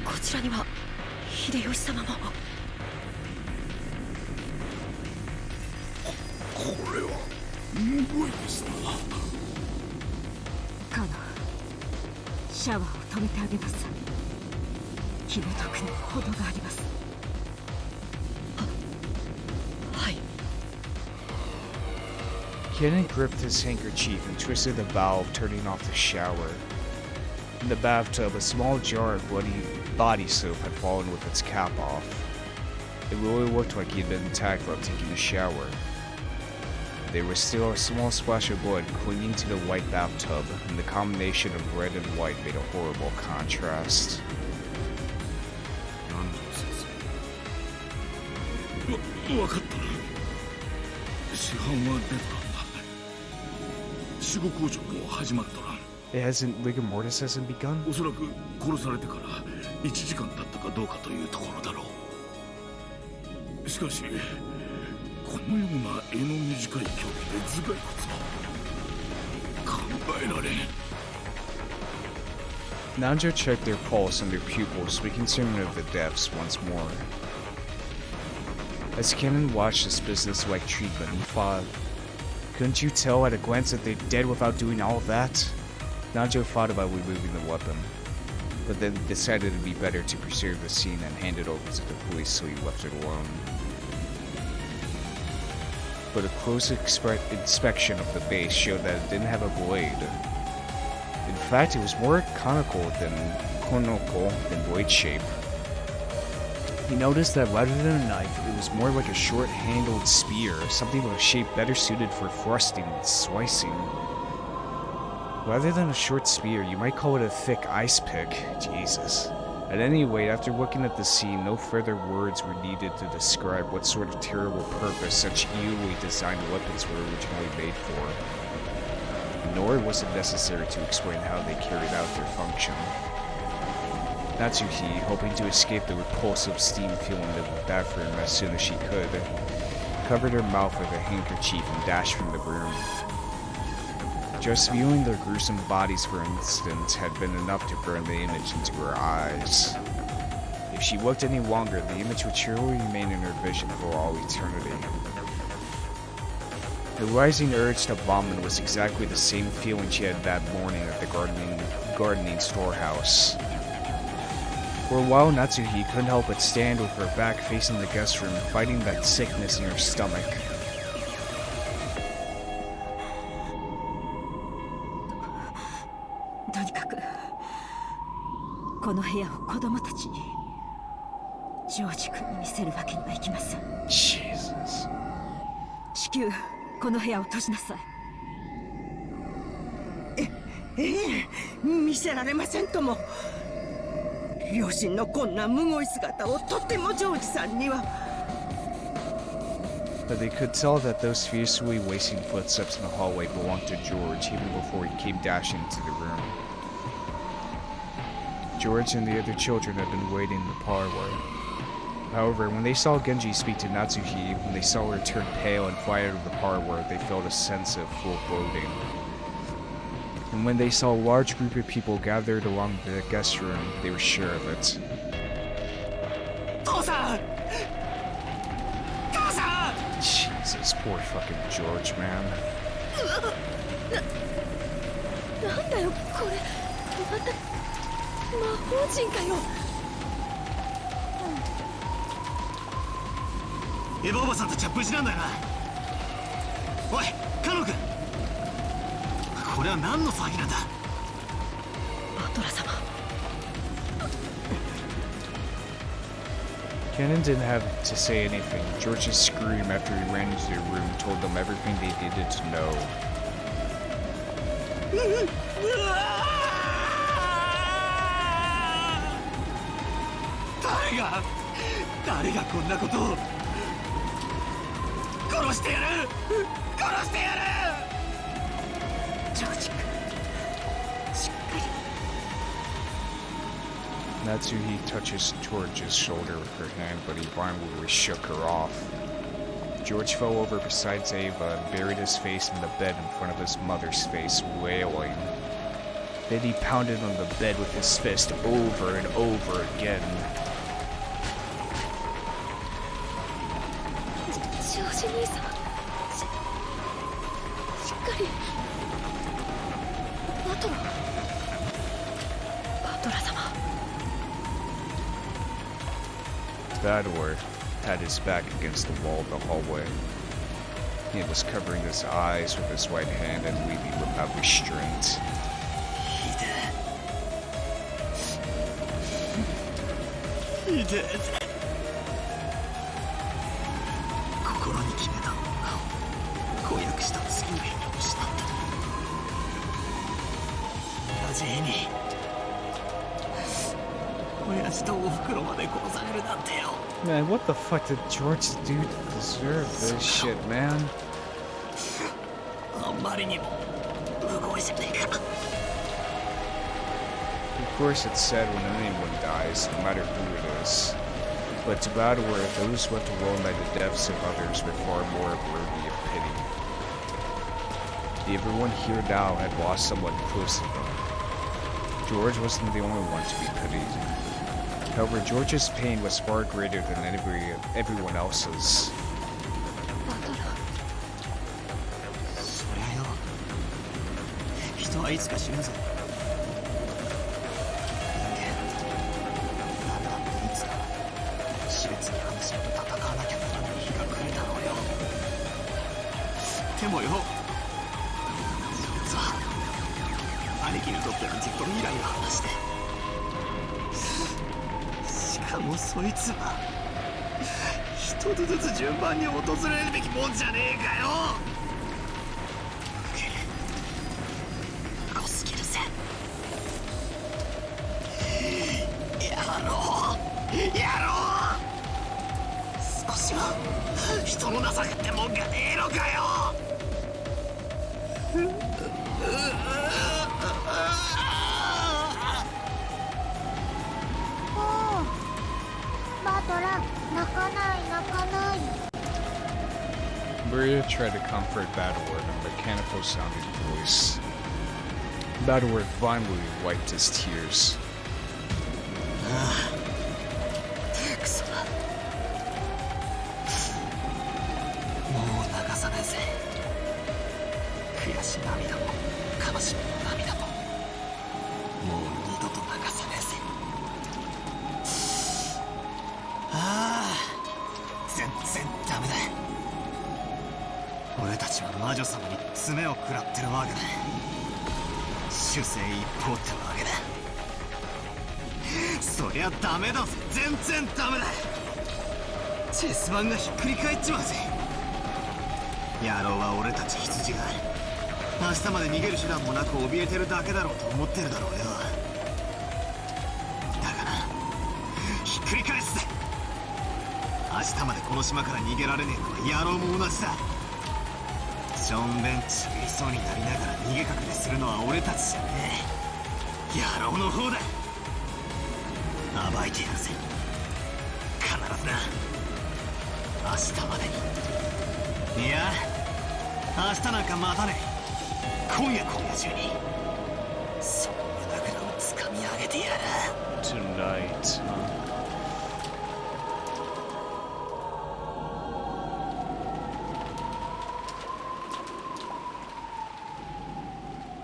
こちらには秀吉様も。これはむごいですな。カノン、シャワーを止めてあげなさい。気の毒に程があります。はい。 Kannon gripped his handkerchief and twisted the valve, turning off the shower. In the bathtub, a small jar of bloody body soap had fallen with its cap off. It really looked like he had been attacked while taking a shower. There was still a small splash of blood clinging to the white bathtub, and the combination of red and white made a horrible contrast. わかった。市販は出た。守護工場も始まったな。It hasn't, rigor mortis hasn't begun? おそらく殺されてから1時間経ったかどうかというところだろう。しかし、このような柄の短い凶器で頭蓋骨は考えられん。Nanjo checked their pulse and their pupils, making certain of the deaths once more. As Kannon watched this business-like treatment, he thought, couldn't you tell at a glance that they're dead without doing all of that? Nanjo thought about removing the weapon, but then decided it'd be better to preserve the scene and hand it over to the police so he left it alone. But a close inspection of the base showed that it didn't have a blade. In fact, it was more conical than blade shape. He noticed that rather than a knife, it was more like a short-handled spear, something with a shape better suited for thrusting and slicing. Rather than a short spear, you might call it a thick ice pick. Jesus. At any rate, after looking at the scene, no further words were needed to describe what sort of terrible purpose such evilly designed weapons were originally made for. Nor was it necessary to explain how they carried out their function. Natsuhi, hoping to escape the repulsive steam feeling in the bathroom as soon as she could, covered her mouth with a handkerchief and dashed from the room. Just viewing their gruesome bodies for an instant had been enough to burn the image into her eyes. If she looked any longer, the image would surely remain in her vision for all eternity. The rising urge to vomit was exactly the same feeling she had that morning at the gardening storehouse. For a while, Natsuhi couldn't help but stand with her back facing the guest room, fighting that sickness in her stomach. Jesus. 至急この部屋を閉じなさい。見せられませんとも。両親のこんなむごい姿をとてもジョージさんには。But they could tell that those fiercely racing footsteps in the hallway belonged to George even before he came dashing into the room. George and the other children had been waiting in the parlor. However, when they saw Genji speak to Natsuhi, when they saw her turn pale and fly out of the parlor, they felt a sense of foreboding. And when they saw a large group of people gathered along the guest room, they were sure of it. Jesus, poor fucking George, man. なんだよこれ、また魔法陣かよ。エヴァおばさんたちは無事なんだよな。おい、カノン君、これは何の騒ぎなんだ。バトラ様。Kannon didn't have to say anything. George's scream after he ran into their room told them everything they needed to know. 誰がこんなことを。殺してやる。殺してやる。ジョージ君、Natsuhi touches George's shoulder with her hand, but he violently shook her off. George fell over beside Eva and buried his face in the bed in front of his mother's face, wailing. Then he pounded on the bed with his fist over and over again. Bador had his back against the wall of the hallway. He was covering his eyes with his right hand and weeping without restraint. He did. 心に決めた女を婚約した次の日に失った。同じ日に親父とおふくろまで殺されるなんてよ。 Man, what the fuck did George do to deserve this shit, man? あんまりにも無謀じゃねえか。 Of course, it's sad when anyone dies, no matter who it is. But to Bador, those left alone by the deaths of others were far more worthy of pity. Everyone here now had lost someone close to them. George wasn't the only one to be pitied. However, George's pain was far greater than everyone else's. そりゃよ、人はいつか死ぬぜ。 でもよ、そいつは兄貴にとってはずっと未来の話で、しかもそいつは一つずつ順番に訪れるべきもんじゃねえかよ。濃すぎるぜ。やろう。少しは人の情けってもんがねえのかよ。 Maria tried to comfort Bador in a mechanical-sounding voice. Bador violently wiped his tears. クソだ。もう流さねえぜ。悔し涙も悲しみの涙ももう二度と流さねえぜ。ああ、全然ダメだ。俺たちは魔女様に爪を食らってるわけだ。主勢一方ってわけだ。そりゃダメだぜ。全然ダメだ。チェス盤がひっくり返っちまうぜ。野郎は俺たち羊が明日まで逃げる手段もなく怯えてるだけだろうと思ってるだろうよ。だからひっくり返すぜ。明日までこの島から逃げられねえのは野郎も同じだ。しょんべんちぎりそうになりながら逃げ隠れするのは俺たちじゃねえ。野郎の方だ。暴いてやるぜ。必ずな。明日までに。いや、明日なんか待たねえ。今夜中にその胸ぐらを掴み上げてやる。 Tonight,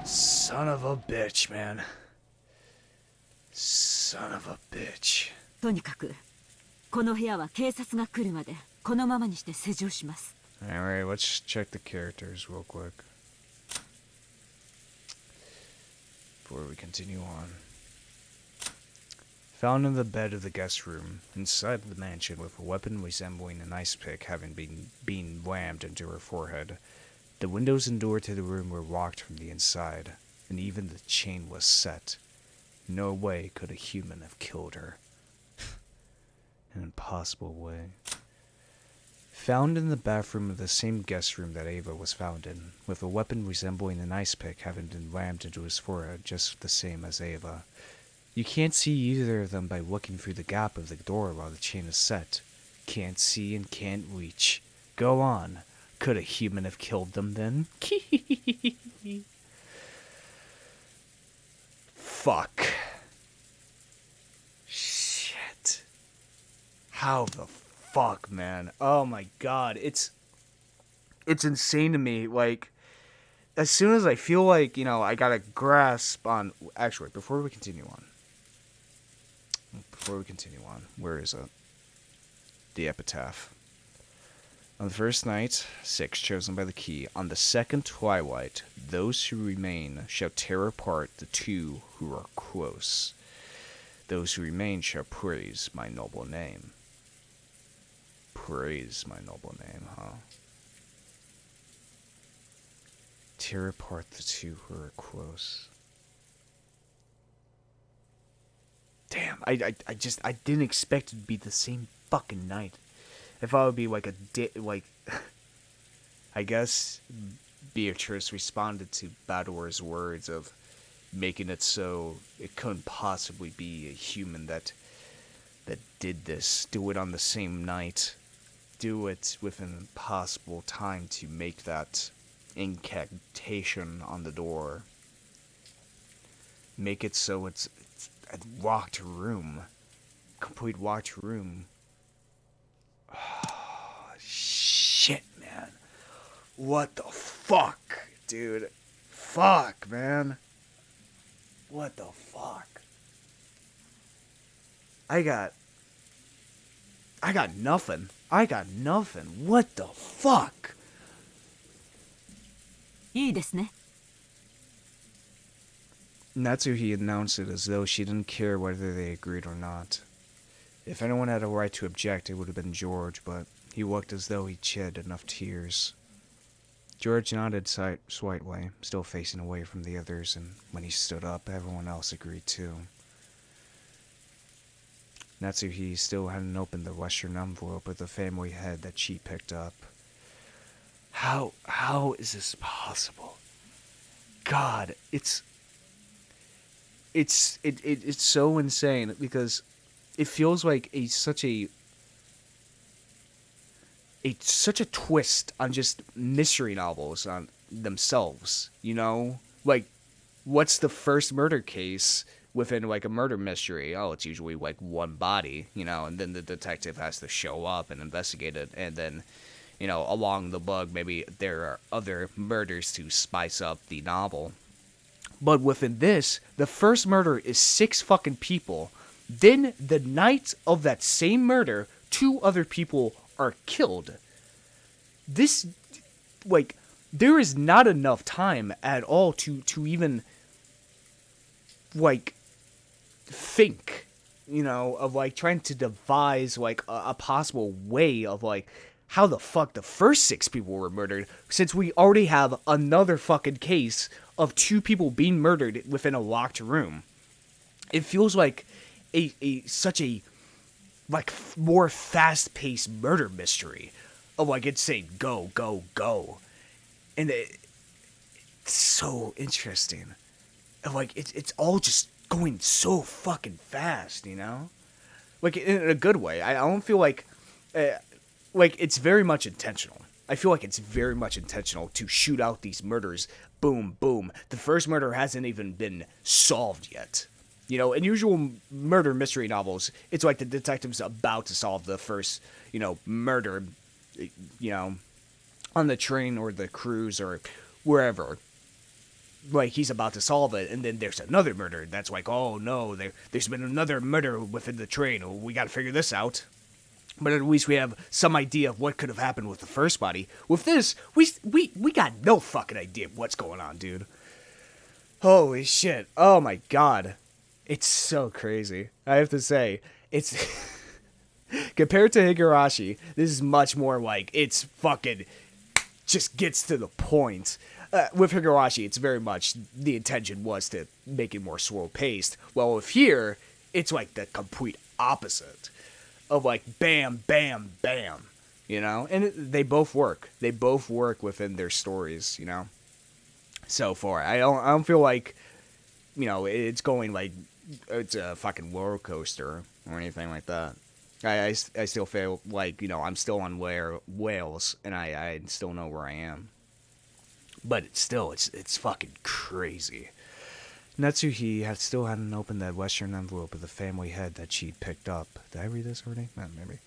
Son of a bitch, man. Son of a bitch. とにかくこの部屋は警察が来るまでこのままにして施錠します。 Alright, let's check the characters real quick before we continue on. Found in the bed of the guest room, inside the mansion with a weapon resembling an ice pick having been rammed into her forehead. The windows and door to the room were locked from the inside, and even the chain was set. No way could a human have killed her. An impossible way. Found in the bathroom of the same guest room that Eva was found in, with a weapon resembling an ice pick having been rammed into his forehead just the same as Eva. You can't see either of them by looking through the gap of the door while the chain is set. Can't see and can't reach. Go on. Could a human have killed them then? Fuck. Shit. How the fuck, man? Oh my god. It's insane to me. Like, as soon as I feel like, I got a grasp on... Actually, before we continue on, where is it? The epitaph. On the first night, 6 chosen by the key. On the second twilight, those who remain shall tear apart the 2 who are close. Those who remain shall praise my noble name. Praise my noble name, huh? Tear apart the 2 who are close. Damn, I didn't expect it to be the same fucking night. I thought it would be like I guess Beatrice responded to Bador's words of making it so it couldn't possibly be a human that did this. Do it on the same night. Do it within a possible time to make that incantation on the door. Make it so it's a locked room. Complete locked room. Oh, shit, man. What the fuck, dude? Fuck, man. What the fuck? I got nothing. What the fuck? いいですね。 Natsuhi announced it as though she didn't care whether they agreed or not. If anyone had a right to object, it would have been George, but he looked as though he'd shed enough tears. George nodded slightly, still facing away from the others, and when he stood up, everyone else agreed too. Natsuhi still hadn't opened the western envelope with the family head that she picked up. How is this possible? God, it's so insane because it feels like such a twist on just mystery novels on themselves, Like, what's the first murder case within, like, a murder mystery? Oh, it's usually, like, one body, and then the detective has to show up and investigate it, and then, along the bug, maybe there are other murders to spice up the novel. But within this, the first murder is 6 fucking people. Then, the night of that same murder, 2 other people are killed. This, like, there is not enough time at all to even, like, think, of, like, trying to devise, like, a possible way of, like, how the fuck the first 6 people were murdered, since we already have another fucking case of 2 people being murdered within a locked room. It feels like such a like more fast-paced murder mystery of, like, it's saying go, go, go, and it's so interesting. And, like, it's all just going so fucking fast, like, in a good way. I don't feel like it's very much intentional. I feel like it's very much intentional to shoot out these murders. Boom, boom. The first murder hasn't even been solved yet. In usual murder mystery novels, it's like the detective's about to solve the first, murder, on the train or the cruise or wherever. Like, he's about to solve it, and then there's another murder. That's like, oh no, there's been another murder within the train. We gotta figure this out. But at least we have some idea of what could have happened with the first body. With this, we got no fucking idea of what's going on, dude. Holy shit. Oh my god. It's so crazy. I have to say, it's... compared to Higurashi, this is much more like, it's fucking... just gets to the point. With Higurashi, it's very much... the intention was to make it more slow-paced. Well, with here, it's like the complete opposite. Of, like, bam, bam, bam, And they both work. They both work within their stories, So far. I don't feel like, it's going, like, it's a fucking roller coaster or anything like that. I still feel like, you know, I'm still on Wales, and I still know where I am. But it's fucking crazy. Natsuhi still hadn't opened that western envelope of the family head that she'd picked up. Did I read this already? Maybe.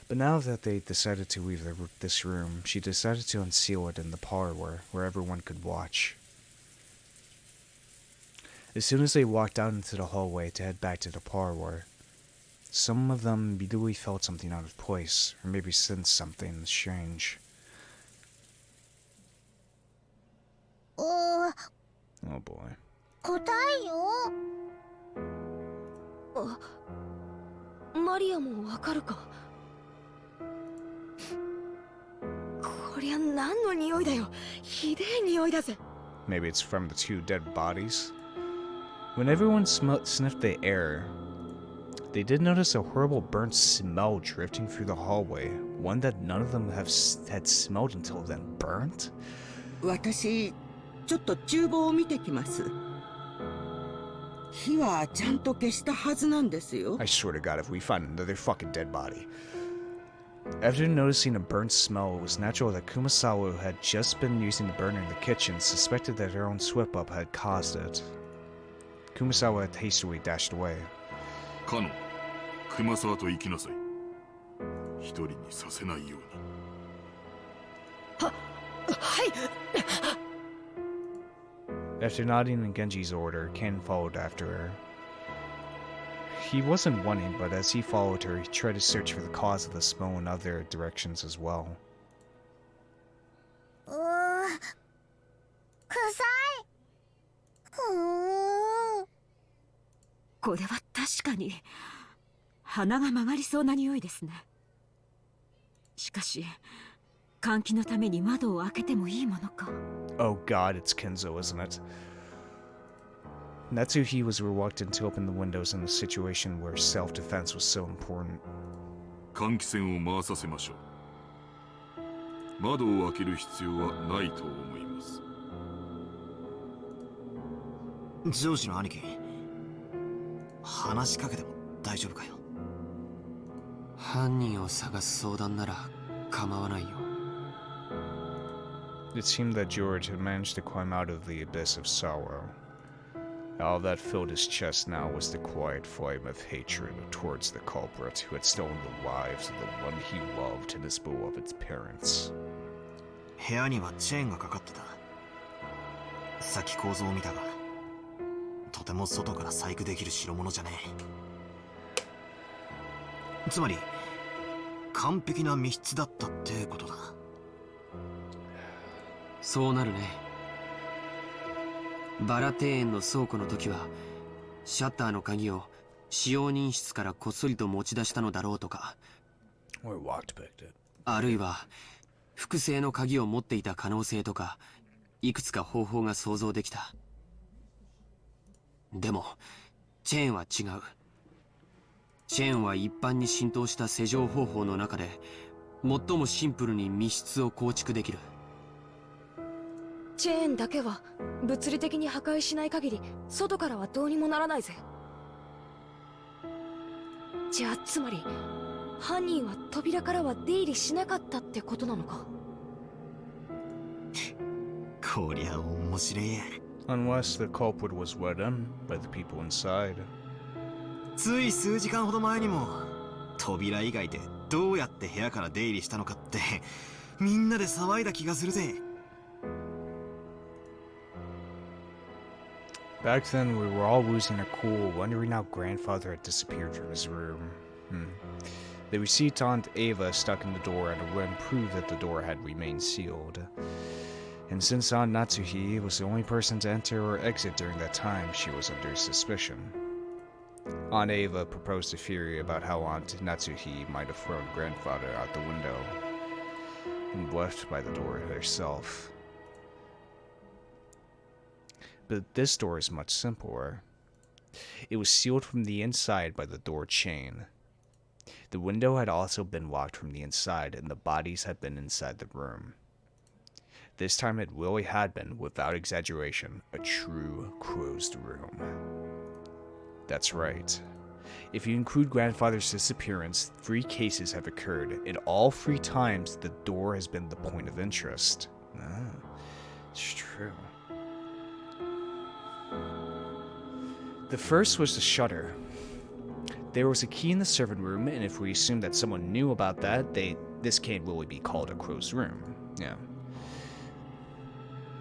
But now that they decided to leave this room, she decided to unseal it in the parlor where everyone could watch. As soon as they walked out into the hallway to head back to the parlor, some of them immediately felt something out of place, or maybe sensed something strange. Oh boy. 答えよ。マリアもわかるか。こりゃ何の匂いだよ。ひでえ匂いだぜ。 Maybe it's from the two dead bodies. When everyone sniffed the air, they did notice a horrible burnt smell drifting through the hallway, one that none of them had smelled until then. Burnt? 私ちょっと厨房を見てきます。火はちゃんと消したはずなんですよ。 I swear to God, if we find another fucking dead body. After noticing a burnt smell, it was natural that Kumasawa, who had just been using the burner in the kitchen, suspected that her own slip-up had caused it. Kumasawa had hastily dashed away. Kannon, 熊沢と行きなさい。一人にさせないように。はい。 After nodding in Genji's order, Kannon followed after her. He wasn't wanting, but as he followed her, he tried to search for the cause of the smell in other directions as well. 臭い。これは確かに鼻が曲がりそうな匂いですね。しかし換気のために窓を開けてもいいものか。 Oh god, it's Kinzo, isn't it? Natsuhi was reluctant to open the windows in a situation where self-defense was so important. 換気扇を回させましょう。窓を開ける必要はないと思います。上司の兄貴、話しかけても大丈夫かよ。犯人を探す相談なら構わないよ。 It seemed that George had managed to climb out of the abyss of sorrow. All that filled his chest now was the quiet flame of hatred towards the culprit who had stolen the lives of the one he loved and his beloved parents. 部屋にはチェーンがかかってた。さっき構造を見たが、とても外から細工できる代物じゃねえ。つまり完璧な密室だったってことだ。そうなるね。バラ庭園の倉庫の時はシャッターの鍵を使用人室からこっそりと持ち出したのだろうとか、あるいは複製の鍵を持っていた可能性とか、いくつか方法が想像できた。でもチェーンは違う。チェーンは一般に浸透した施錠方法の中で最もシンプルに密室を構築できる。チェーンだけは物理的に破壊しない限り外からはどうにもならないぜ。じゃあつまり犯人は扉からは出入りしなかったってことなのか。こりゃ面白いや。 Unless the culprit was let in by the people inside. つい数時間ほど前にも扉以外でどうやって部屋から出入りしたのかってみんなで騒いだ気がするぜ。 Back then, we were all losing our cool, wondering how grandfather had disappeared from his room. The receipt on Eva stuck in the door and a rim proved that the door had remained sealed. And since Aunt Natsuhi was the only person to enter or exit during that time, she was under suspicion. Aunt Eva proposed a theory about how Aunt Natsuhi might have thrown grandfather out the window and left by the door herself. But this door is much simpler. It was sealed from the inside by the door chain. The window had also been locked from the inside, and the bodies had been inside the room. This time it really had been, without exaggeration, a true closed room. That's right. If you include grandfather's disappearance, 3 cases have occurred, and all 3 times the door has been the point of interest. It's true. The first was the shutter. There was a key in the servant room, and if we assume that someone knew about that, this can't really be called a crow's room. Yeah.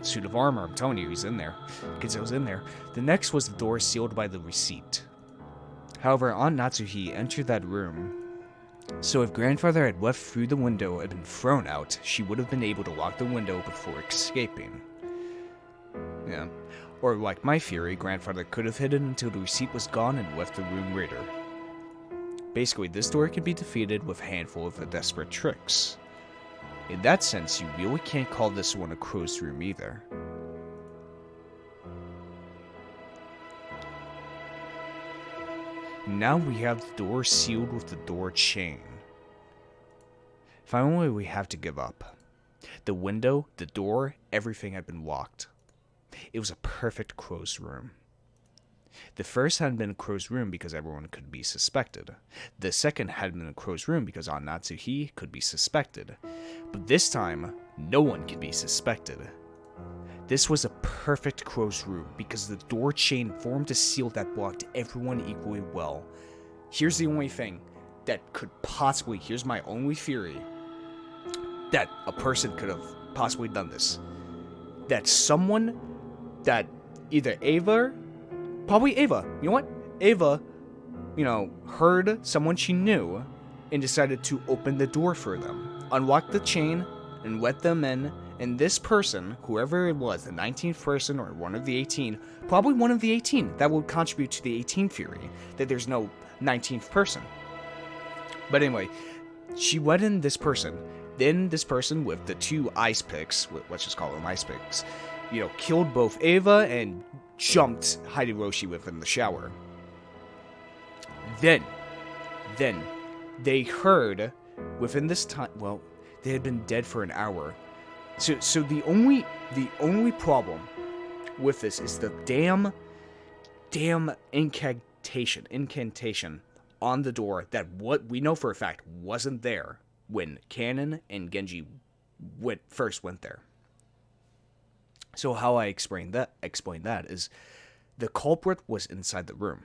Suit of armor, I'm telling you, he's in there. Kinzo's in there. The next was the door sealed by the receipt. However, Aunt Natsuhi entered that room, so if grandfather had left through the window and been thrown out, she would have been able to lock the window before escaping. Yeah. Or like my theory, grandfather could have hidden until the receipt was gone and left the room later. Basically, this door can be defeated with a handful of desperate tricks. In that sense, you really can't call this one a crow's room either. Now we have the door sealed with the door chain. Finally, we have to give up. The window, the door, everything had been locked. It was a perfect crow's room. The first had been a crow's room because everyone could be suspected. The second had been a crow's room because Aunt Natsuhi could be suspected. But this time, no one could be suspected. This was a perfect crow's room because the door chain formed a seal that blocked everyone equally well. Here's the only thing that could possibly, here's my only theory, that a person could have possibly done this. That someone, that either Eva, probably Eva, you know what? Eva, heard someone she knew and decided to open the door for them. Unlock the chain and let them in. And this person, whoever it was, the 19th person or one of the 18, probably one of the 18, that would contribute to the 18 theory, that there's no 19th person. But anyway, she let in this person. Then this person with the 2 ice picks, let's just call them ice picks, killed both Eva and jumped Hideyoshi within the shower. Then, they heard within this time, well, they had been dead for an hour. So the only problem with this is the damn incantation on the door that what we know for a fact wasn't there when Kannon and Genji first went there. So how I explain that is the culprit was inside the room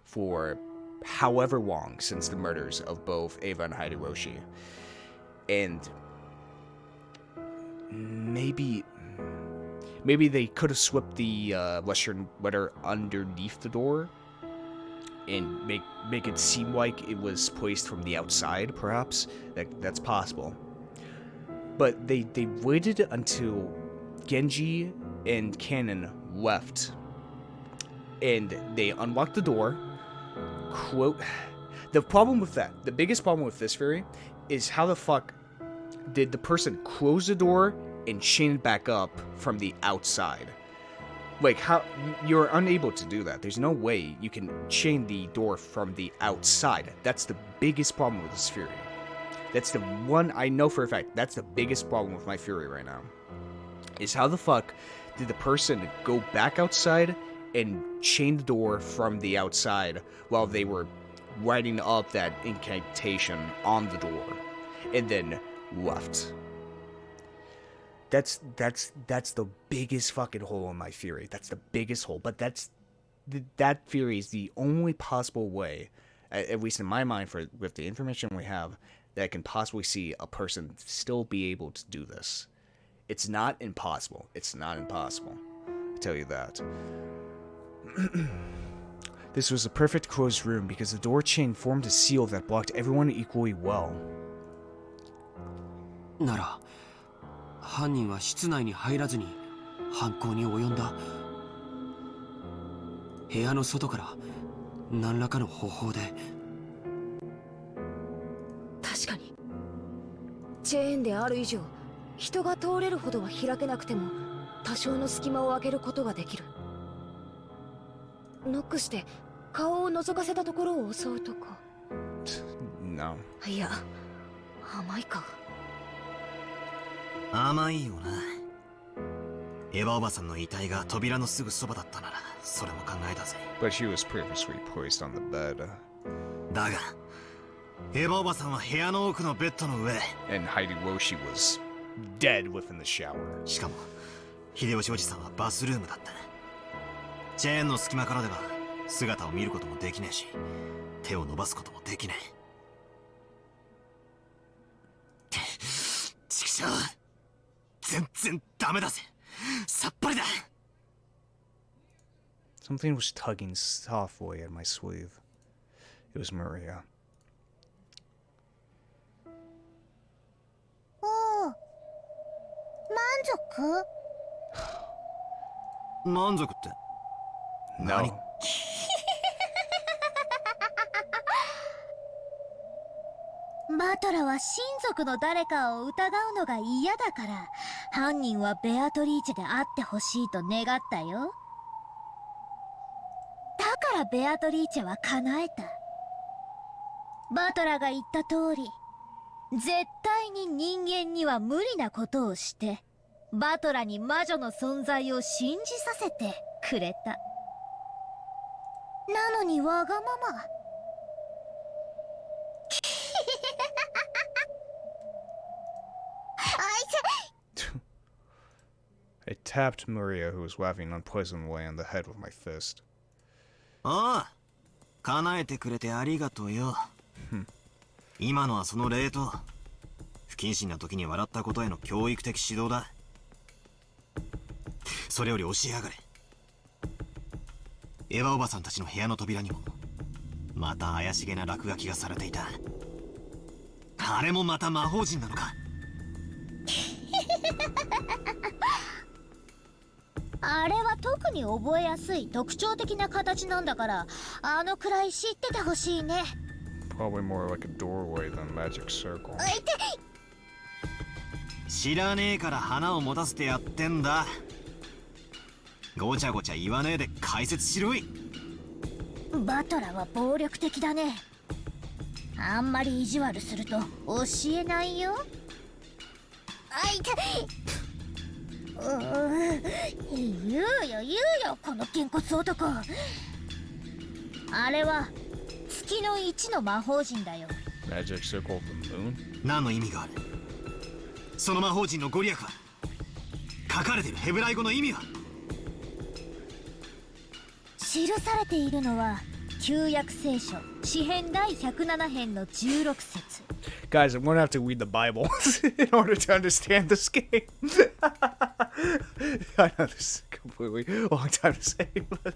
for however long since the murders of both Eva and Hideyoshi. And maybe they could have swept the Western letter underneath the door and make it seem like it was placed from the outside, perhaps. That's possible. But they waited until Genji and Kannon left, and they unlocked the door. The problem with that, the biggest problem with this theory, is how the fuck did the person close the door and chain it back up from the outside? Like, how you're unable to do that. There's no way you can chain the door from the outside. That's the biggest problem with this theory. That's the one I know for a fact. That's the biggest problem with my theory right now. Is how the fuck did the person go back outside and chain the door from the outside while they were writing up that incantation on the door and then left? That's the biggest fucking hole in my theory. That's the biggest hole. But that theory is the only possible way, at least in my mind, with the information we have, that I can possibly see a person still be able to do this. It's not impossible. It's not impossible. I tell you that. This was a perfect closed room because the door chain formed a seal that blocked everyone equally well. なら、犯人は室内に入らずに犯行に及んだ。部屋の外から何らかの方法で。確かに。チェーンである以上、人が通れるほどは開けなくても多少の隙間を開けることができる。ノックして顔を覗かせたところを襲うとか。No. いや、甘いか。甘いよな。エヴァおばさんの遺体が扉のすぐそばだったならそれも考えたぜ。 But she was previously placed on the bed. だがエヴァおばさんは部屋の奥のベッドの上。 And Hideyoshi was dead within the shower. しかも秀吉おじさんはバスルームだった。チェーンの隙間からでは姿を見ることもできねえし、手を伸ばすこともできねえ。ちくしょう、全然ダメだぜ。さっぱりだ。 Something was tugging softly at my sleeve. It was Maria. おお、満足？満足って No. バトラは親族の誰かを疑うのが嫌だから、犯人はベアトリーチェであってほしいと願ったよ。だからベアトリーチェは叶えた。バトラが言った通り、絶対に人間には無理なことをして、バトラに魔女の存在を信じさせてくれた。なのにわがまま。I tapped Maria, who was laughing unpleasantly, on the head with my fist. ああ、叶えてくれてありがとうよ。今のはその礼と、不謹慎な時に笑ったことへの教育的指導だ。それより教えやがれ。エヴァおばさんたちの部屋の扉にもまた怪しげな落書きがされていた。あれもまた魔法陣なのか。あれは特に覚えやすい特徴的な形なんだから、あのくらい知っててほしいね。 Probably more like a doorway than a magic circle. 知らねえから花を持たせてやってんだ。ごちゃごちゃ言わねえで解説しろい。バトラは暴力的だね。あんまり意地悪すると教えないよ。あいたい。言うよこのげんこつ男。あれは月の1の魔法陣だよ。 Magic circle of the moon? 何の意味がある？その魔法陣のご利益は？書かれてるヘブライ語の意味は？記されているのは旧約聖書詩編第107編の16節。 Guys, I'm gonna have to read the Bible in order to understand this game. I know this is a completely long time to say, but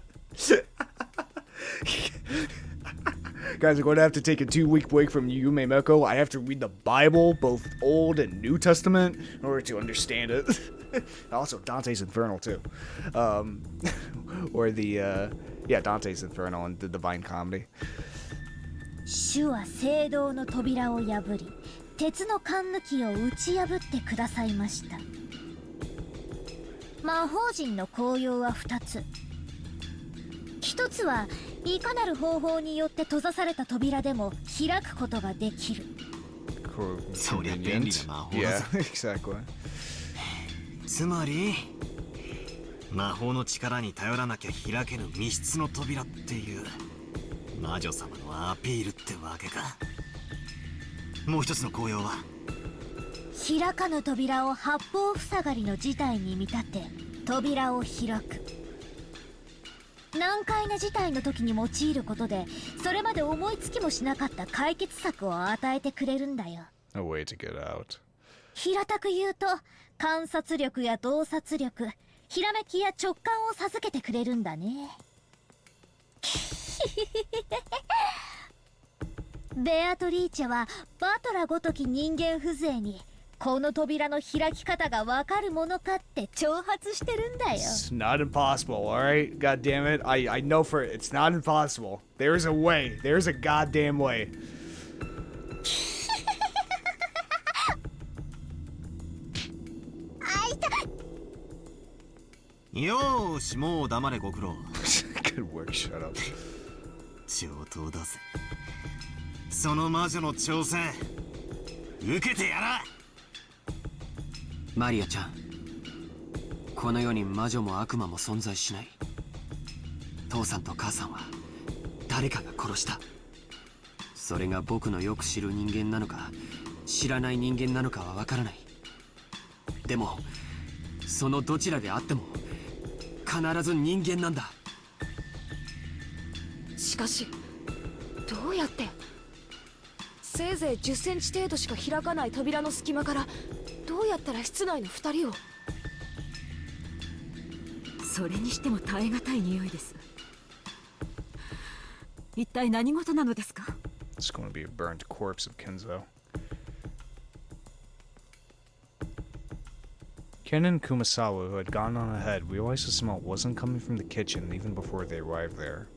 guys, I'm going to have to take a 2-week break from Umineko. I have to read the Bible, both Old and New Testament, in order to understand it. Also, Dante's Inferno, too. Or the, Dante's Inferno and the Divine Comedy. 主は聖堂の扉を破り、鉄の栓抜きを打ち破ってくださいました。魔法陣の効用は2つ。1つはいかなる方法によって閉ざされた扉でも開くことができる。そりゃ便利な魔法だぞ。exactly. つまり魔法の力に頼らなきゃ開けぬ密室の扉っていう魔女様のアピールってわけか。もう一つの効用は開かぬ扉を八方塞がりの事態に見立て扉を開く。難解な事態の時に用いることでそれまで思いつきもしなかった解決策を与えてくれるんだよ。 A way to get out. 平たく言うと観察力や洞察力、ひらめきや直感を授けてくれるんだね。ベアトリーチェはバトラごとき人間風情にこの扉の開き方がわかるものかって挑発してるんだよ。 It's not impossible, alright? God damn it. I know for it. It's not impossible. There's a way. There's a goddamn way. よーし、もう黙れご苦労。Good work, shut up. 上等だぜ。その魔女の挑戦受けてやら。マリアちゃん、この世に魔女も悪魔も存在しない。父さんと母さんは誰かが殺した。それが僕のよく知る人間なのか知らない人間なのかはわからない。でもそのどちらであっても必ず人間なんだ。しかしどうやって？せいぜい10センチ程度しか開かない扉の隙間からどうやったら室内の2人を？それにしても耐え難い匂いです。一体何事なのですか？ It's going to be a burnt corpse of Kinzo. Ken and Kumasawa, who had gone on ahead, realized the smell wasn't coming from the kitchen even before they arrived there.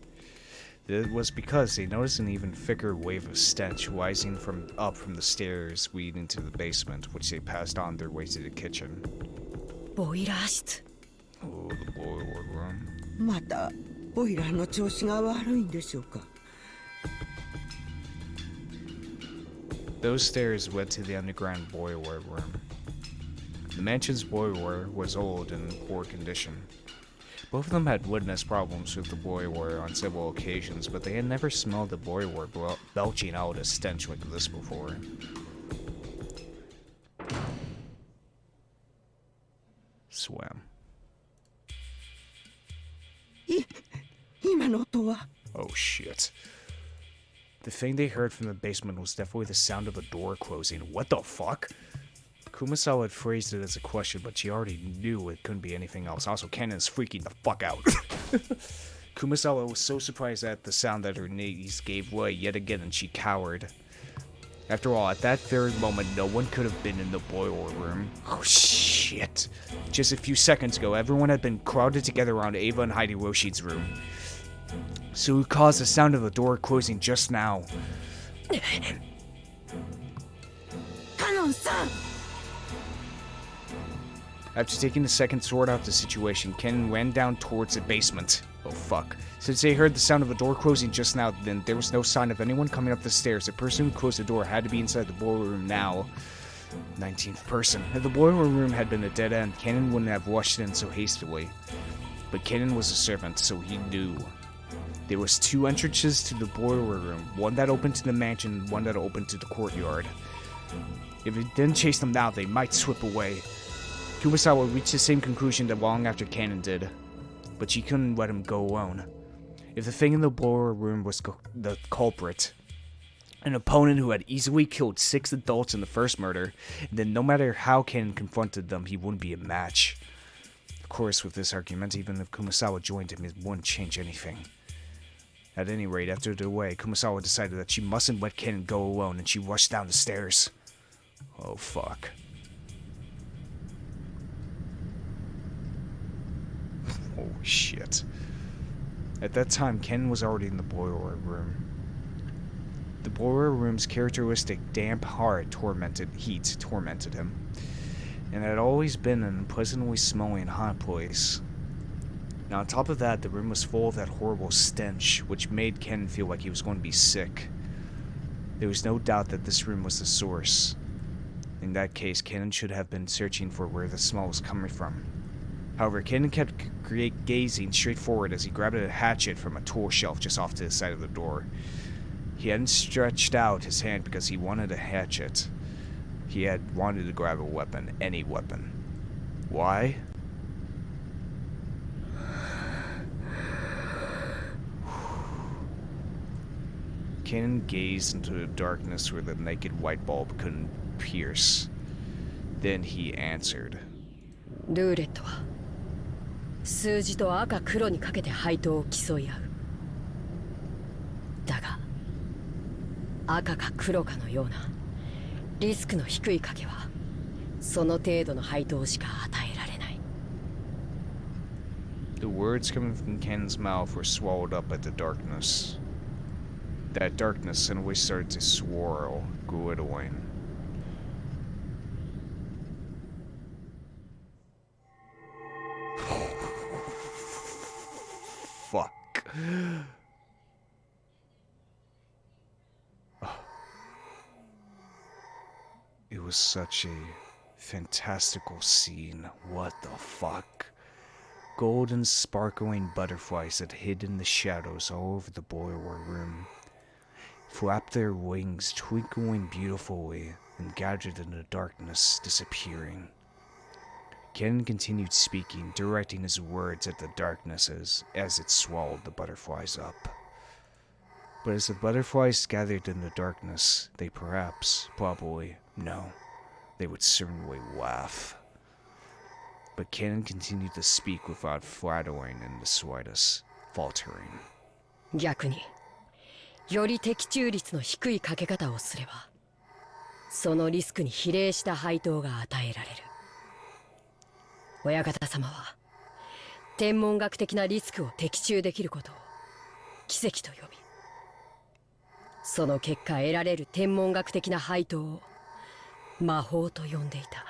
It was because they noticed an even thicker wave of stench rising from the stairs leading to the basement, which they passed on their way to the kitchen. ボイラー室。 Oh, the boiler room. またボイラーの調子が悪いんでしょうか。 Those stairs led to the underground boiler room. The mansion's boiler was old and in poor condition. Both of them had witnessed problems with the boiler on several occasions, but they had never smelled the boiler belching out a stench like this before. Swam. 今の音は。 Oh shit. The thing they heard from the basement was definitely the sound of a door closing. What the fuck? Kumasawa had phrased it as a question, but she already knew it couldn't be anything else. Also, Kannon is freaking the fuck out. Kumasawa was so surprised at the sound that her knees gave way yet again and she cowered. After all, at that very moment, no one could have been in the boiler room. Oh shit. Just a few seconds ago, everyone had been crowded together around Eva and Hideyoshi's room. So who caused the sound of the door closing just now? Kannon-san! After taking a second to sort out the situation, Ken ran down towards the basement. Oh fuck. Since they heard the sound of a door closing just now, then there was no sign of anyone coming up the stairs. The person who closed the door had to be inside the boiler room now. 19th person. If the boiler room had been a dead end, Kannon wouldn't have rushed in so hastily. But Kannon was a servant, so he knew. There was 2 entrances to the boiler room, one that opened to the mansion and one that opened to the courtyard. If it didn't chase them now, they might slip away. Kumasawa reached the same conclusion that long after Kannon did, but she couldn't let him go alone. If the thing in the boiler room was the culprit, an opponent who had easily killed 6 adults in the first murder, then no matter how Kannon confronted them, he wouldn't be a match. Of course, with this argument, even if Kumasawa joined him, it wouldn't change anything. At any rate, after the way, Kumasawa decided that she mustn't let Kannon go alone, and she rushed down the stairs. Oh, fuck. Holy shit. At that time, Kannon was already in the boiler room. The boiler room's characteristic damp, hard, heat tormented him, and it had always been an unpleasantly smelling hot place. Now, on top of that, the room was full of that horrible stench, which made Kannon feel like he was going to be sick. There was no doubt that this room was the source. In that case, Kannon should have been searching for where the smell was coming from. However, Kannon kept gazing straight forward as he grabbed a hatchet from a tool shelf just off to the side of the door. He hadn't stretched out his hand because he wanted a hatchet. He had wanted to grab a weapon, any weapon. Why? Kannon gazed into the darkness where the naked white bulb couldn't pierce. Then he answered. ルーレットは数字と赤黒にかけて配当を競い合う。だが赤か黒かのようなリスクの低い賭けはその程度の配当しか与えられない。 The words coming from Kennon's mouth were swallowed up by the darkness. That darkness suddenly started to swirl, dwindling. Fuck. It was such a fantastical scene. What the fuck? golden sparkling butterflies that hid in the shadows all over the boiler room flapped their wings, twinkling beautifully, and gathered in the darkness, disappearing. Kannon continued speaking, directing his words at the darkness as it swallowed the butterflies up. But as the butterflies gathered in the darkness, they they would certainly laugh. But Kannon continued to speak without flattering in the slightest, faltering. 逆により的中率の低いかけ方をすればそのリスクに比例した配当が与えられる。親方様は天文学的なリスクを的中できることを奇跡と呼び、その結果得られる天文学的な配当を魔法と呼んでいた。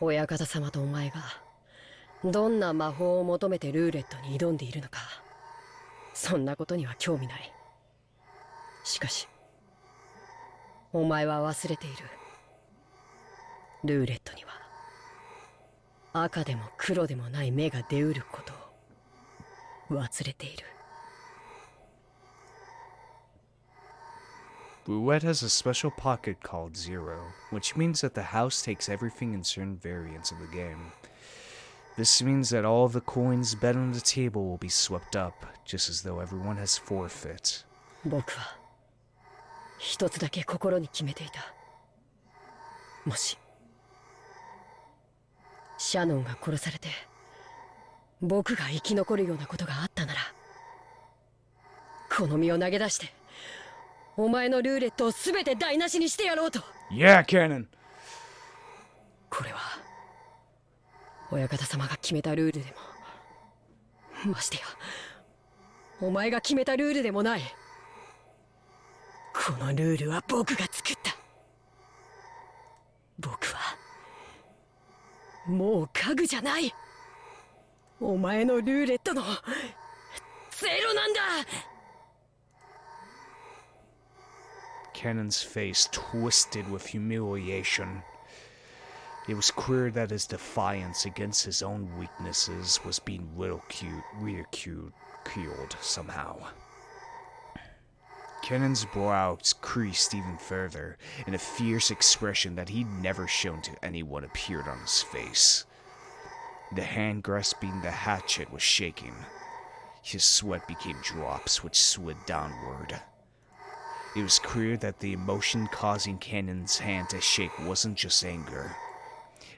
親方様とお前がどんな魔法を求めてルーレットに挑んでいるのか、そんなことには興味ない。しかしお前は忘れている。ルーレットには赤でも黒でもない目が出うることを忘れている。Roulette has a special pocket called Zero, which means that the house takes everything in certain variants of the game. This means that all of the coins bet on the table will be swept up, just as though everyone has forfeit. 僕は一つだけ心に決めていた。もしシャノンが殺されて僕が生き残るようなことがあったなら、この身を投げ出してお前のルーレットを全て台無しにしてやろうと。Yeah, Kannon! これは親方様が決めたルールでも、ましてやお前が決めたルールでもない。このルールは僕が作った。僕はもう家具じゃない。お前のルーレットのゼロなんだ。Cannon's face twisted with humiliation. It was clear that his defiance against his own weaknesses was being ridiculed somehow. Cannon's brows creased even further, and a fierce expression that he'd never shown to anyone appeared on his face. The hand grasping the hatchet was shaking. His sweat became drops which slid downward. It was clear that the emotion causing Cannon's hand to shake wasn't just anger.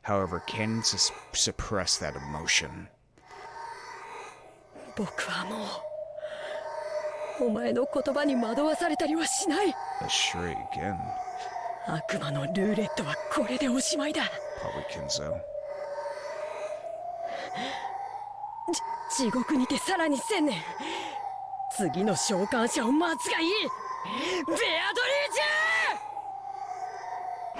However, Kannon suppressed that emotion. 僕はもうお前の言葉に惑わされたりはしない。 A shriek again. 悪魔のルーレットはこれでおしまいだ。 Probably Kinzo. 地獄にてさらに1000年。次の召喚者を待つがいい。ベアドリーチ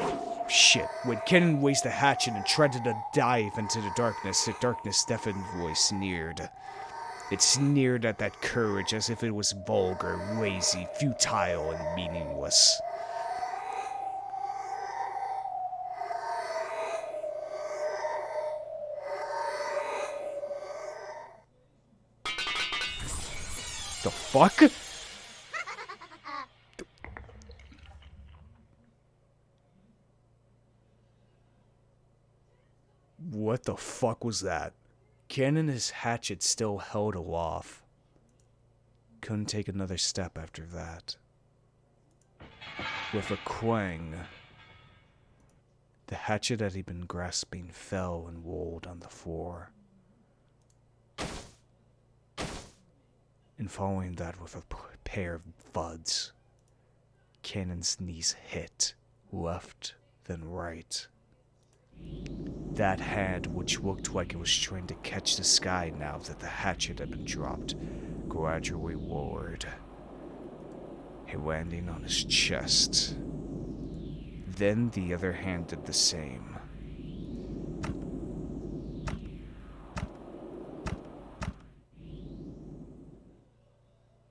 ェ! Shit. When Kannon raised the hatchet and tried to dive into the darkness deafened voice sneered. It sneered at that courage as if it was vulgar, lazy, futile, and meaningless. The fuck? What the fuck was that? Kannon, his hatchet still held aloft. Couldn't take another step after that. With a clang, the hatchet that he'd been grasping fell and rolled on the floor. And following that with a pair of thuds, Cannon's knees hit, left, then right. That hand, which looked like it was trying to catch the sky now that the hatchet had been dropped, gradually lowered, landing on his chest. Then the other hand did the same.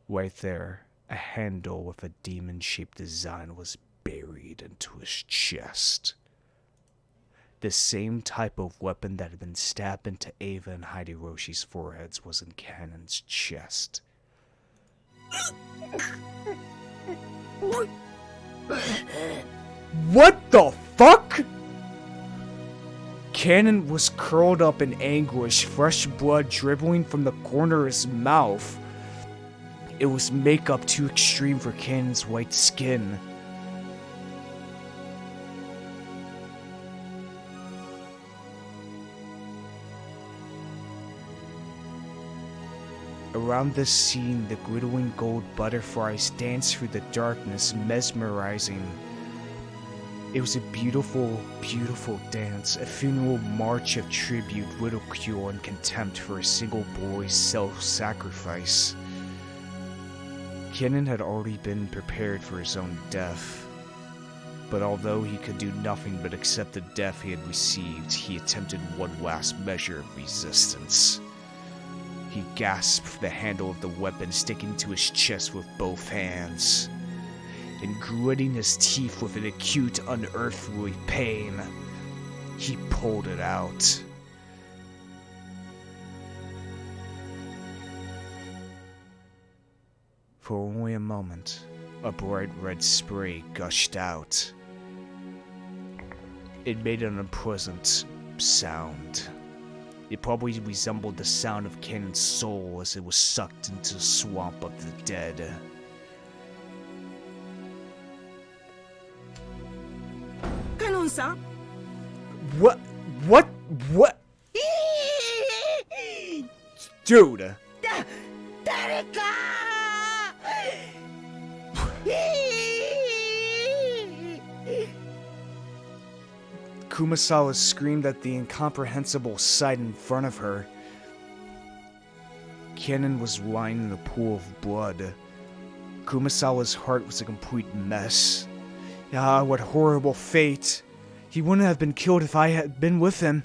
Right there, a handle with a demon-shaped design was buried into his chest. The same type of weapon that had been stabbed into Eva and Hideyoshi's foreheads was in Cannon's chest. What the fuck? Kannon was curled up in anguish, fresh blood dribbling from the corner of his mouth. It was makeup too extreme for Cannon's white skin. Around this scene, the glittering gold butterflies danced through the darkness, mesmerizing. It was a beautiful, beautiful dance, a funeral march of tribute, ridicule, and contempt for a single boy's self-sacrifice. Kannon had already been prepared for his own death, but although he could do nothing but accept the death he had received, he attempted one last measure of resistance. He gasped for the handle of the weapon sticking to his chest with both hands. And gritting his teeth with an acute, unearthly pain, he pulled it out. For only a moment, a bright red spray gushed out. It made an unpleasant sound. It probably resembled the sound of Cannon's soul as it was sucked into the swamp of the dead. Kannon-san? What? Dude! Kumasawa screamed at the incomprehensible sight in front of her. Kannon was lying in a pool of blood. Kumasawa's heart was a complete mess. Ah, what horrible fate. He wouldn't have been killed if I had been with him.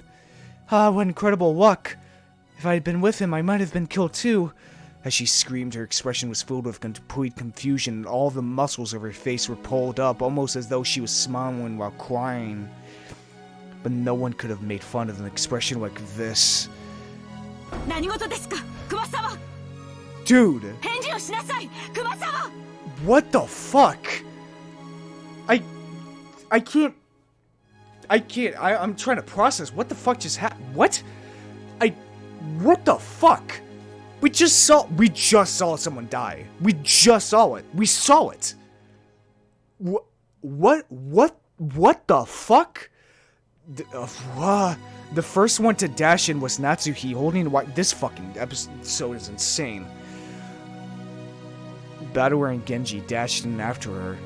Ah, what incredible luck. If I had been with him, I might have been killed too. As she screamed, her expression was filled with complete confusion, and all the muscles of her face were pulled up, almost as though she was smiling while crying. But no one could have made fun of an expression like this. Dude! What the fuck? I can't. I'm trying to process. What the fuck just happened? What? What the fuck? We just saw someone die. We just saw it. We saw it. What the fuck? The first one to dash in was Natsuhi holding this fucking episode is insane. Badoer and Genji dashed in after her.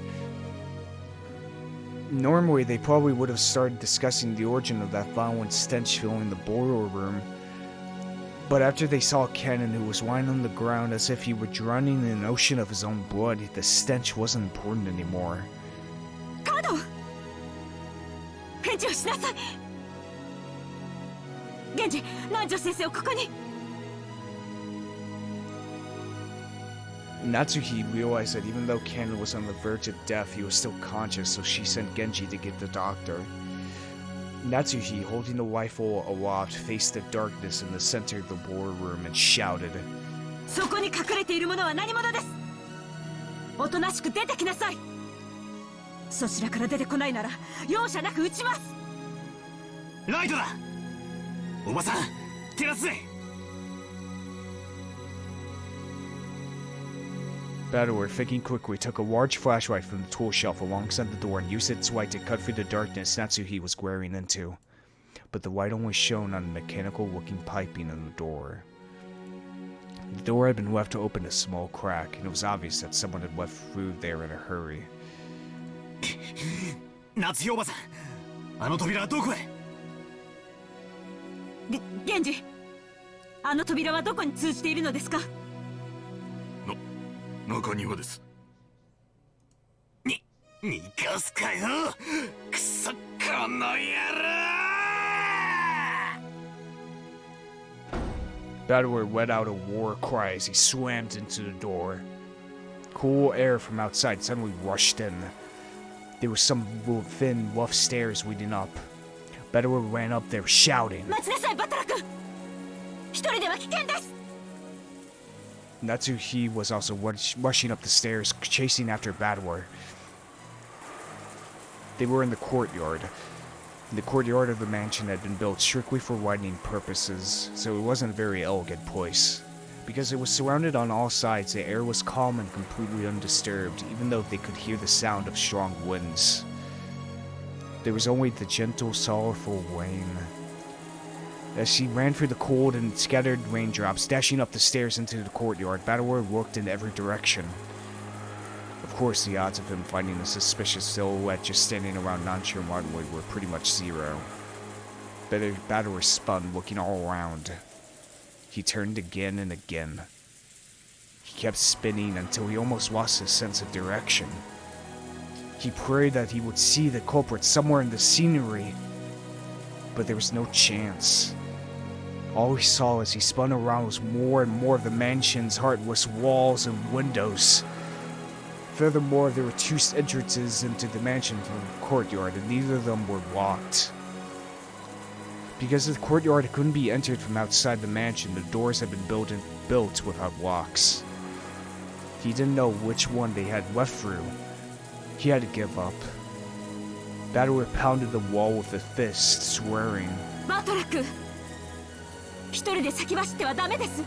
Normally, they probably would have started discussing the origin of that violent stench filling the boiler room. But after they saw Kannon, who was lying on the ground as if he were drowning in an ocean of his own blood, the stench wasn't important anymore. Kannon! Genji, Nanjo-sensei, ここに! Natsuhi realized that even though Kannon was on the verge of death, he was still conscious, so she sent Genji to get the doctor. Natsuhi, holding the rifle aloft, faced the darkness in the center of the boiler room and shouted, そこに隠れているものは何者です!おとなしく出てきなさい!そちらから出てこないなら容赦なく撃ちます!ライトだ!おばさん、照らすぜ! Badoer, thinking quickly, took a large flashlight from the tool shelf alongside the door and used its light to cut through the darkness Natsuhi was glaring into. But the light only shone on the mechanical-looking piping in the door. The door had been left to open a small crack, and it was obvious that someone had left through there in a hurry. 夏代おばさん、あの扉はどこへ? ゲンジ、あの扉はどこに通じているのですか?中庭です。逃がすかよ、クソこの野郎! Badoer let out a war cry as he slammed into the door. Cool air from outside suddenly rushed in. There was some thin, rough stairs leading up. Bedouin ran up there shouting. 待ちなさい、バトラ君。一人では危険です。 Natsuhi was also rushing up the stairs, chasing after Bedouin. They were in the courtyard. The courtyard of the mansion had been built strictly for widening purposes, so it wasn't a very elegant place. Because it was surrounded on all sides, the air was calm and completely undisturbed, even though they could hear the sound of strong winds. There was only the gentle, sorrowful rain. As she ran through the cold and scattered raindrops, dashing up the stairs into the courtyard, Bedouin looked in every direction. Of course, the odds of him finding a suspicious silhouette just standing around nonchalantly were pretty much zero. Bedouin spun, looking all around. He turned again and again. He kept spinning until he almost lost his sense of direction. He prayed that he would see the culprit somewhere in the scenery, but there was no chance. All he saw as he spun around was more and more of the mansion's heartless walls and windows. Furthermore, there were two entrances into the mansion from the courtyard, and neither of them were locked. Because the courtyard couldn't be entered from outside the mansion, the doors had been built without locks. He didn't know which one they had left through. He had to give up. Bedouin pounded the wall with a fist, swearing. バトラ君、一人で先走ってはダメです。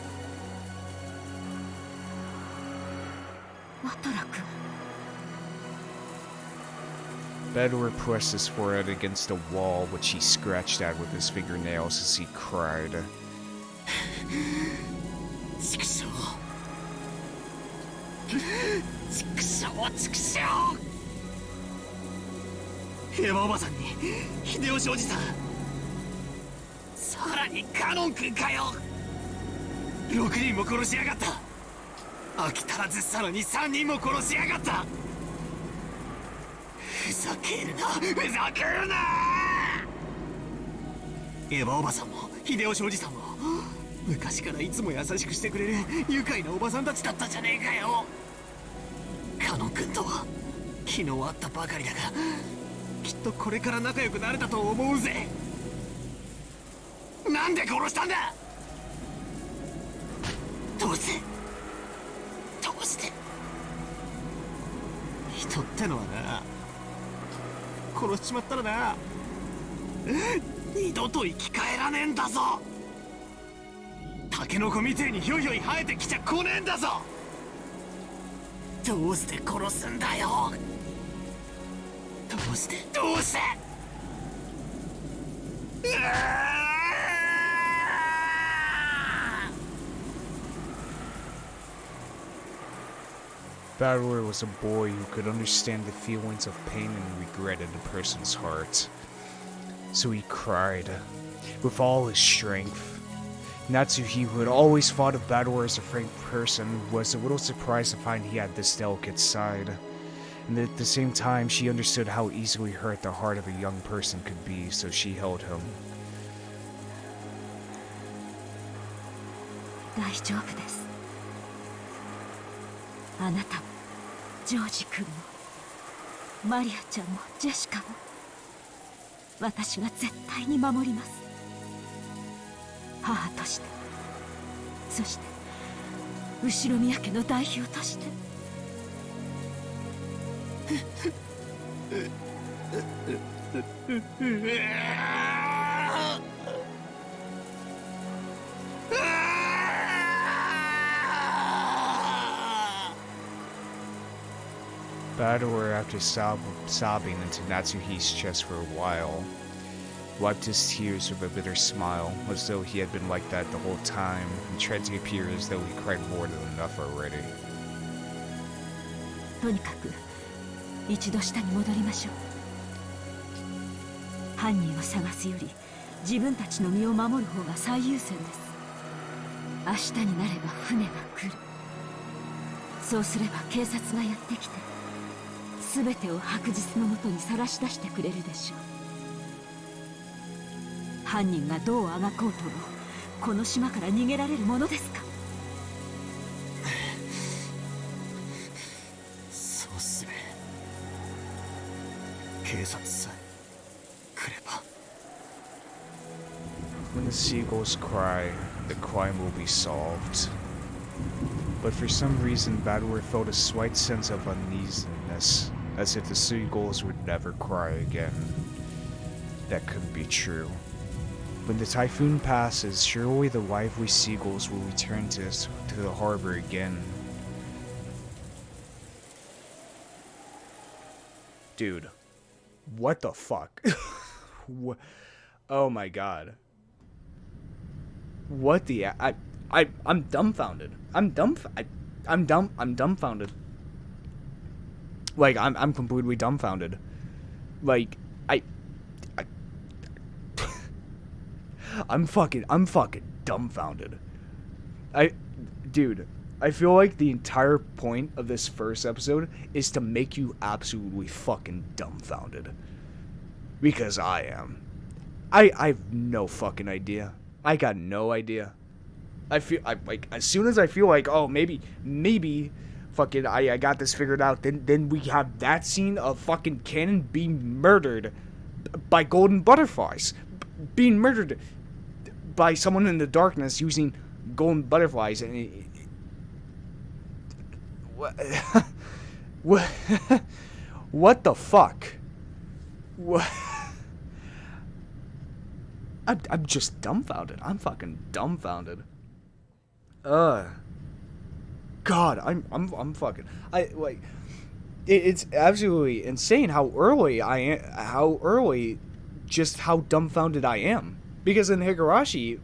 バトラ君。 Bedouin pressed his forehead against a wall, which he scratched at with his fingernails as he cried. 畜生畜生畜生エヴァおばさんに秀吉おじさん、さらにカノン君かよ。6人も殺しやがった。飽きたらずさらに3人も殺しやがった。ふざけるなふざけるな。エヴァおばさんも秀吉おじさんも昔からいつも優しくしてくれる愉快なおばさんたちだったじゃねえかよ。カノン君とは昨日会ったばかりだが、きっとこれから仲良くなれたと思うぜ。なんで殺したんだ。どうして人ってのはな、殺しちまったらな、二度と生き返らねえんだぞ。タケノコみてえにひょいひょい生えてきちゃ来ねえんだぞ。どうして殺すんだよ。どうしてBedouin was a boy who could understand the feelings of pain and regret in a person's heart. So he cried, with all his strength. Natsuhi, who had always thought of Bedouin as a frank person, was a little surprised to find he had this delicate side. And at the same time, she understood how easily hurt the heart of a young person could be, so she held him. 大丈夫です。あなたもジョージ君もマリアちゃんもジェシカも私が絶対に守ります。母として、そして後宮家の代表として。Bedouin, after sobbing into Natsuhi's chest for a while, wiped his tears with a bitter smile, as though he had been like that the whole time, and tried to appear as though he cried more than enough already. とにかく一度下に戻りましょう。犯人を探すより自分たちの身を守る方が最優先です。明日になれば船が来る。そうすれば警察がやってきて全てを白日のもとにさらし出してくれるでしょう。犯人がどうあがこうともこの島から逃げられるものですか。そうすべ。警察さえ来れば。When the seagulls cry, the crime will be solved. But for some reason, Badwer felt a slight sense of uneasiness, as if the seagulls would never cry again. That couldn't be true. When the typhoon passes, surely the lively seagulls will return to the harbor again. Dude, what the fuck? Oh my god. What the I'm dumbfounded. I'm dumbfounded. Like I'm completely dumbfounded. Like I'm fucking dumbfounded. Dude, I feel like the entire point of this first episode is to make you absolutely fucking dumbfounded. Because I am. I have no fucking idea. I got no idea. I like, as soon as I feel like, oh, maybe, fucking, I got this figured out, then we have that scene of fucking Kannon being murdered by golden butterflies. Being murdered by someone in the darkness using golden butterflies. And what the fuck? What? I'm just dumbfounded. I'm fucking dumbfounded. God, I'm fucking. It's absolutely insane how early just how dumbfounded I am. Because in Higurashi,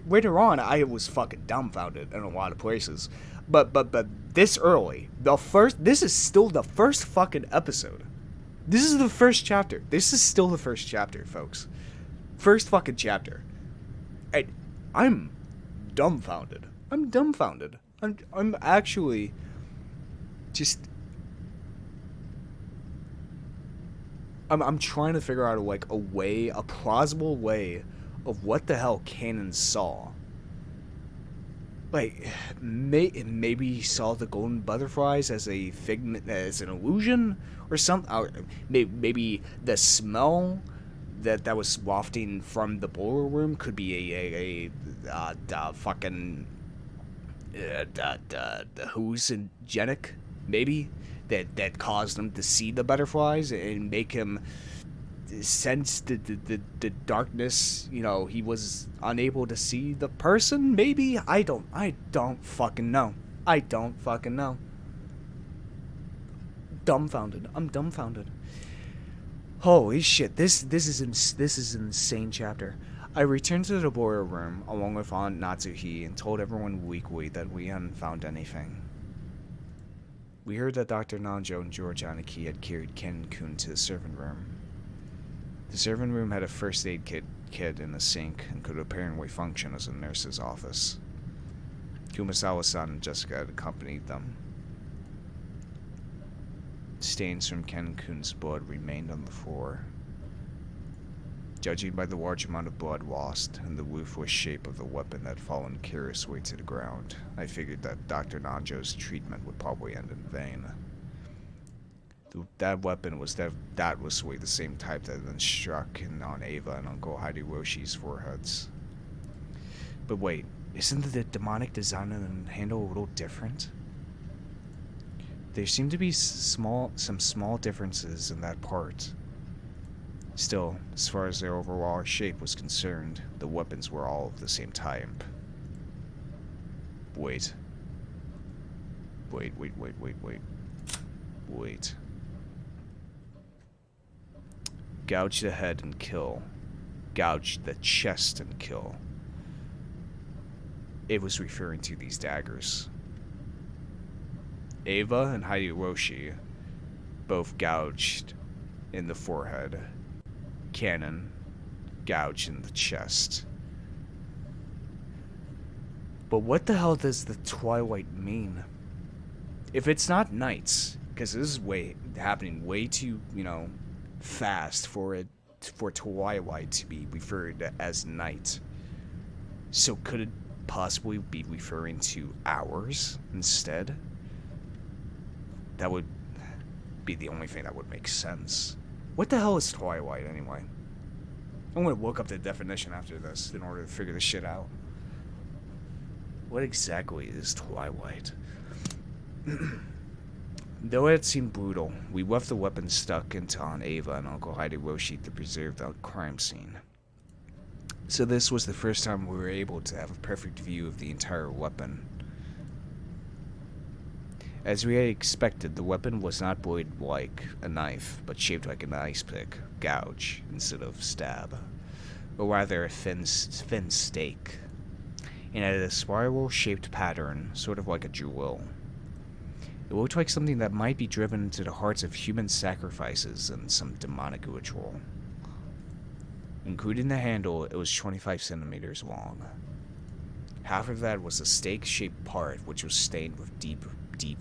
later on, I was fucking dumbfounded in a lot of places. But this early, this is still the first fucking episode. This is the first chapter. This is still the first chapter, folks. First fucking chapter. And I'm dumbfounded. I'm dumbfounded. I'm actually just I'm trying to figure out a plausible way of what the hell Kannon saw. Like, maybe he saw the golden butterflies as a figment, as an illusion, or something. Or maybe the smell that was wafting from the boiler room could be fucking hallucinogenic, maybe that caused him to see the butterflies and make him sense the darkness. You know, he was unable to see the person. Maybe I don't fucking know. I don't fucking know. Dumbfounded. I'm dumbfounded. Holy shit, this is an insane chapter. I returned to the boiler room along with Aunt Natsuhi and told everyone weakly that we hadn't found anything. We heard that Dr. Nanjo and George Aniki had carried Ken-kun to the servant room. The servant room had a first aid kit in the sink and could apparently function as a nurse's office. Kumasawa-san and Jessica had accompanied them. Stains from Ken-kun's blood remained on the floor. Judging by the large amount of blood lost and the ruthless shape of the weapon that had fallen curiously to the ground, I figured that Dr. Nanjo's treatment would probably end in vain. That weapon was doubtlessly the same type that had been struck on Eva and Uncle Hideyoshi's foreheads. But wait, isn't the demonic design and handle a little different? There seem to be some small differences in that part. Still, as far as their overall shape was concerned, the weapons were all of the same type. Wait. Gouge the head and kill. Gouge the chest and kill. It was referring to these daggers. Eva and Hideyoshi both gouged in the forehead. Kannon gouged in the chest. But what the hell does the twilight mean? If it's not nights, because this is happening way too, fast for twilight to be referred as night. So could it possibly be referring to hours instead? That would be the only thing that would make sense. What the hell is twilight anyway? I'm gonna look up the definition after this in order to figure this shit out. What exactly is Twilight? Though it seemed brutal, we left the weapon stuck into Aunt Eva and Uncle Hideyoshi to preserve the crime scene. So this was the first time we were able to have a perfect view of the entire weapon. As we had expected, the weapon was not blade like a knife, but shaped like an ice pick, gouge, instead of stab, or rather a thin stake. And it had a spiral-shaped pattern, sort of like a jewel. It looked like something that might be driven into the hearts of human sacrifices in some demonic ritual. Including the handle, it was 25 centimeters long. Half of that was a stake-shaped part, which was stained with deep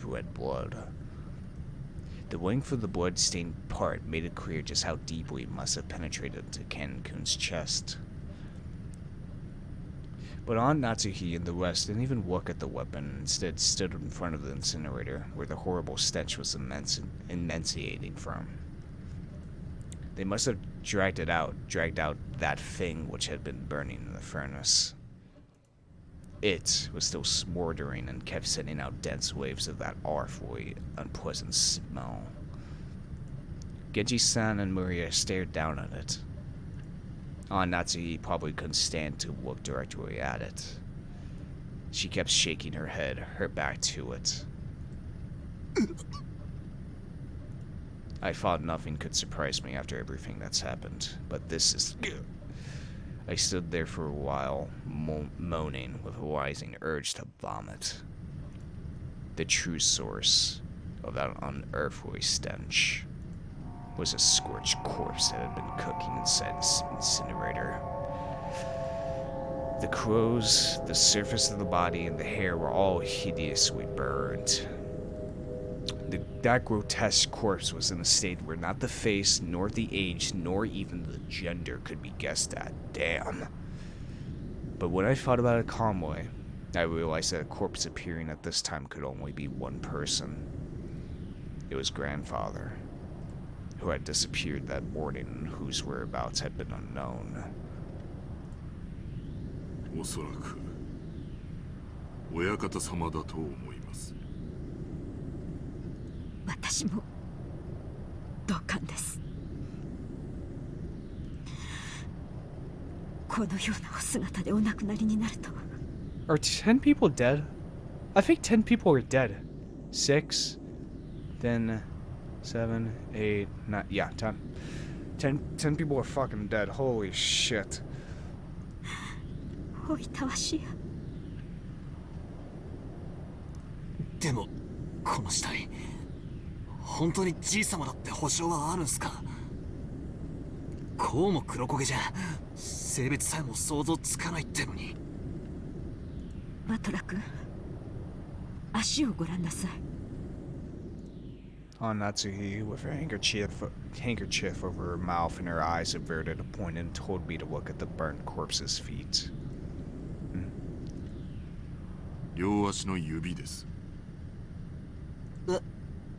red blood. The length of the blood-stained part made it clear just how deeply it must have penetrated into Kannon-kun's chest. But Aunt Natsuhi and the rest didn't even look at the weapon, and instead stood in front of the incinerator, where the horrible stench was enunciating from. They must have dragged out that thing which had been burning in the furnace. It was still smoldering and kept sending out dense waves of that awfully unpleasant smell. Genji-san and Maria stared down at it. Natsuhi probably couldn't stand to look directly at it. She kept shaking her head, her back to it. I thought nothing could surprise me after everything that's happened, but this is... I stood there for a while, moaning with a rising urge to vomit. The true source of that unearthly stench was a scorched corpse that had been cooking inside the incinerator. The clothes, the surface of the body, and the hair were all hideously burned. That grotesque corpse was in a state where not the face, nor the age, nor even the gender could be guessed at. Damn. But when I thought about it calmly, I realized that a corpse appearing at this time could only be one person. It was grandfather, who had disappeared that morning and whose whereabouts had been unknown. おそらく親方様だと思います。私も同感です。このようなお姿でお亡くなりになるとは。Are 10 people dead? I think 10 people are dead. 6, then 7, 8, 9, yeah, 10. 10 people are fucking dead. Holy shit. おいたわしや。でもこの死体本当にじい様だって保証はあるんすか？こうも黒焦げじゃ性別さえも想像つかないってのに。バトラ君、足をご覧なさい。Natsuhi, with her handkerchief over her mouth and her eyes averted, pointed, told me to look at the burnt corpse's feet. 両足の指です。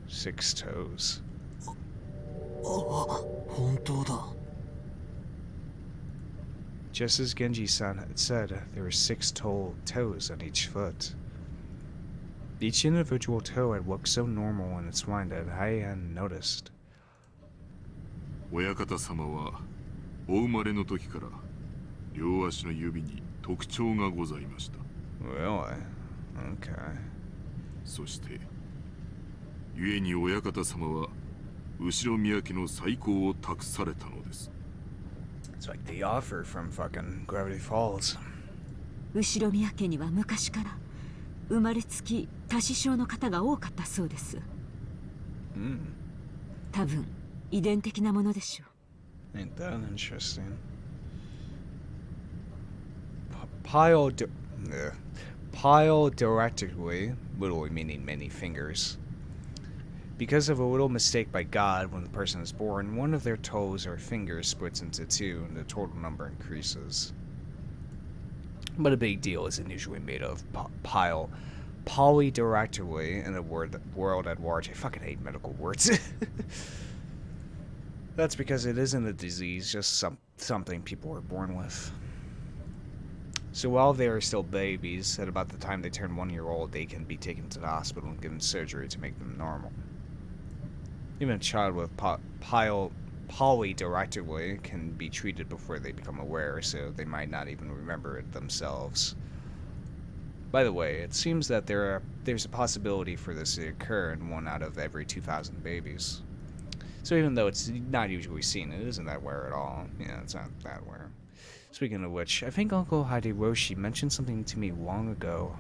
6 toes. 本当だ。Just as Genji-san had said, there were 6 toes on each foot. Each individual toe had looked so normal in its mind that I hadn't noticed. 親方様はお生まれの時から両足の指に特徴がございました。Really? Okay. そして故に親方様は後ろ宮家の再興を託されたのです。 It's like the offer from fucking Gravity Falls. 後宮家には昔から生まれつき多子症の方が多かったそうです。多分遺伝的なものでしょう。Ain't that interesting? Pile-directly, literally meaning many fingers. Because of a little mistake by God when the person is born, one of their toes or fingers splits into 2 and the total number increases. But a big deal isn't usually made of polydirectly in a world at large. I fucking hate medical words. That's because it isn't a disease, just something people are born with. So while they are still babies, at about the time they turn 1 year old, they can be taken to the hospital and given surgery to make them normal. Even a child with polydactyly can be treated before they become aware, so they might not even remember it themselves. By the way, it seems that there's a possibility for this to occur in 1 out of every 2,000 babies. So even though it's not usually seen, it isn't that rare at all. Yeah, it's not that rare. Speaking of which, I think Uncle Hideyoshi mentioned something to me long ago.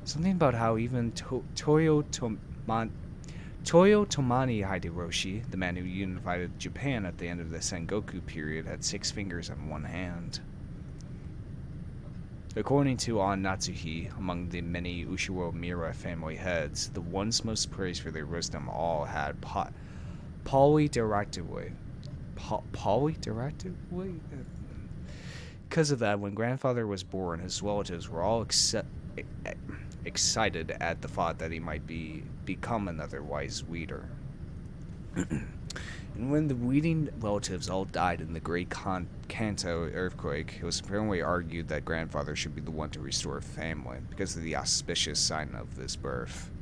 Something about how even Toyotomani Hideyoshi, the man who unified Japan at the end of the Sengoku period, had 6 fingers and 1 hand. According to An Natsuhi, among the many Ushiro Mira family heads, the ones most praised for their wisdom all had polydactyly. Polydactyly? Because of that, when grandfather was born, his relatives were all excited at the thought that he might become another wise weeder. And when the weeding relatives all died in the Great Kanto earthquake, it was apparently argued that grandfather should be the one to restore family, because of the auspicious sign of this birth.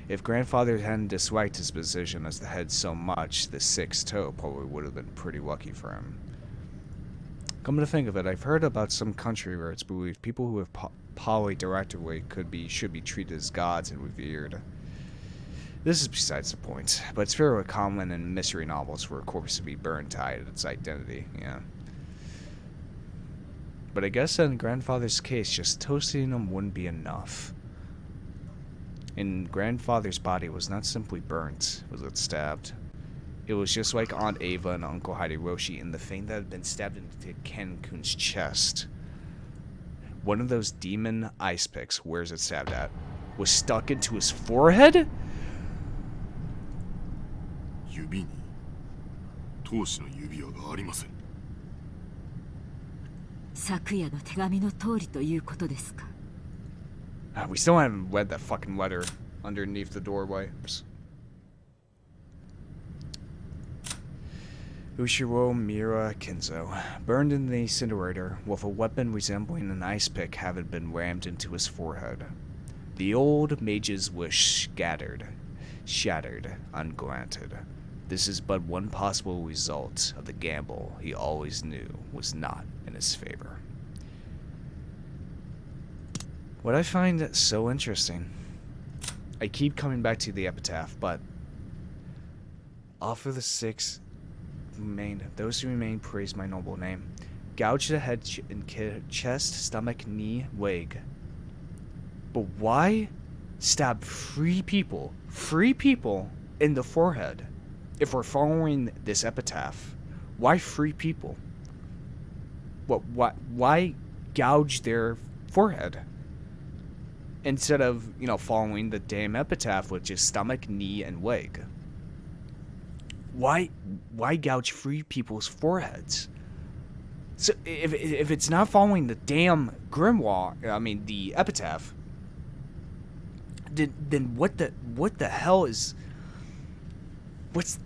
If grandfather hadn't disliked his position as the head so much, the 6th toe probably would have been pretty lucky for him. Come to think of it, I've heard about some country where it's believed people who have polydactyly should be treated as gods and revered. This is besides the point, but it's fairly common in mystery novels for a corpse to be burned to hide its identity, yeah. But I guess in grandfather's case, just toasting him wouldn't be enough. And grandfather's body was not simply burnt, was it stabbed? It was just like Aunt Eva and Uncle Hideyoshi in the thing that had been stabbed into Ken-kun's chest. One of those demon ice picks, where's it stabbed at, was stuck into his forehead? 指に当主の指輪がありません。昨夜の手紙の通りということですか。We still haven't read that fucking letter underneath the doorway. Ushiro Mira Kinzo, burned in the incinerator, with a weapon resembling an ice pick having been rammed into his forehead. The old mage's wish shattered, ungranted. This is but one possible result of the gamble he always knew was not in his favor. What I find so interesting, I keep coming back to the epitaph, but offer the 6 remain, those who remain praise my noble name. Gouge the head and chest, stomach, knee, leg. But why stab 3 people in the forehead? If we're following this epitaph, why 3 people? Why gouge their forehead? Instead of, following the damn epitaph, which is stomach, knee, and leg. Why gouge 3 people's foreheads? So if it's not following the damn grimoire, the epitaph, then what the hell is what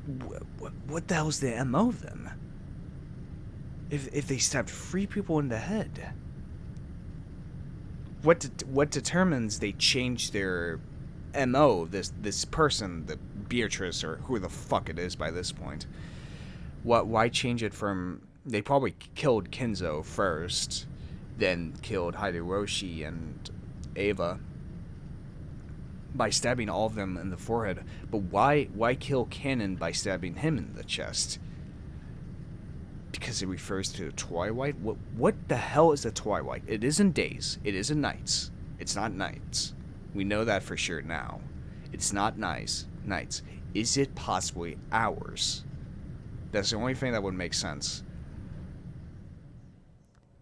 the hell is the MO then? If they stabbed 3 people in the head, what determines they changed their MO? This person, the Beatrice or who the fuck it is by this point. Why change it from? They probably killed Kinzo first, then killed Hideyoshi and Eva by stabbing all of them in the forehead. But why kill Kannon by stabbing him in the chest? Because it refers to twilight? What the hell is the twilight? It isn't days. It isn't nights. It's not nights. We know that for sure now. It's not nights. Is it possibly hours? That's the only thing that would make sense.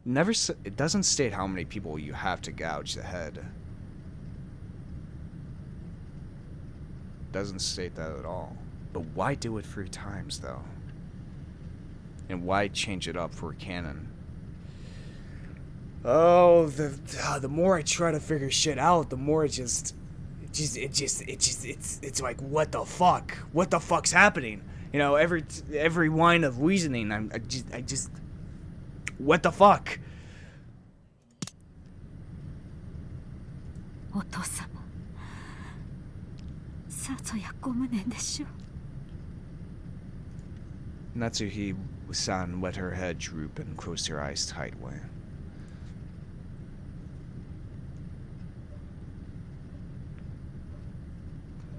It doesn't state how many people you have to gouge the head. Doesn't state that at all. But why do it 3 times though? And why change it up for Kannon? Oh, the more I try to figure shit out, the more it's like, what the fuck? What the fuck's happening? You know, every line of reasoning, I just, what the fuck? お父様、さぞやご無念でしょう。 Natsuhi-san let her head droop and closed her eyes tightly.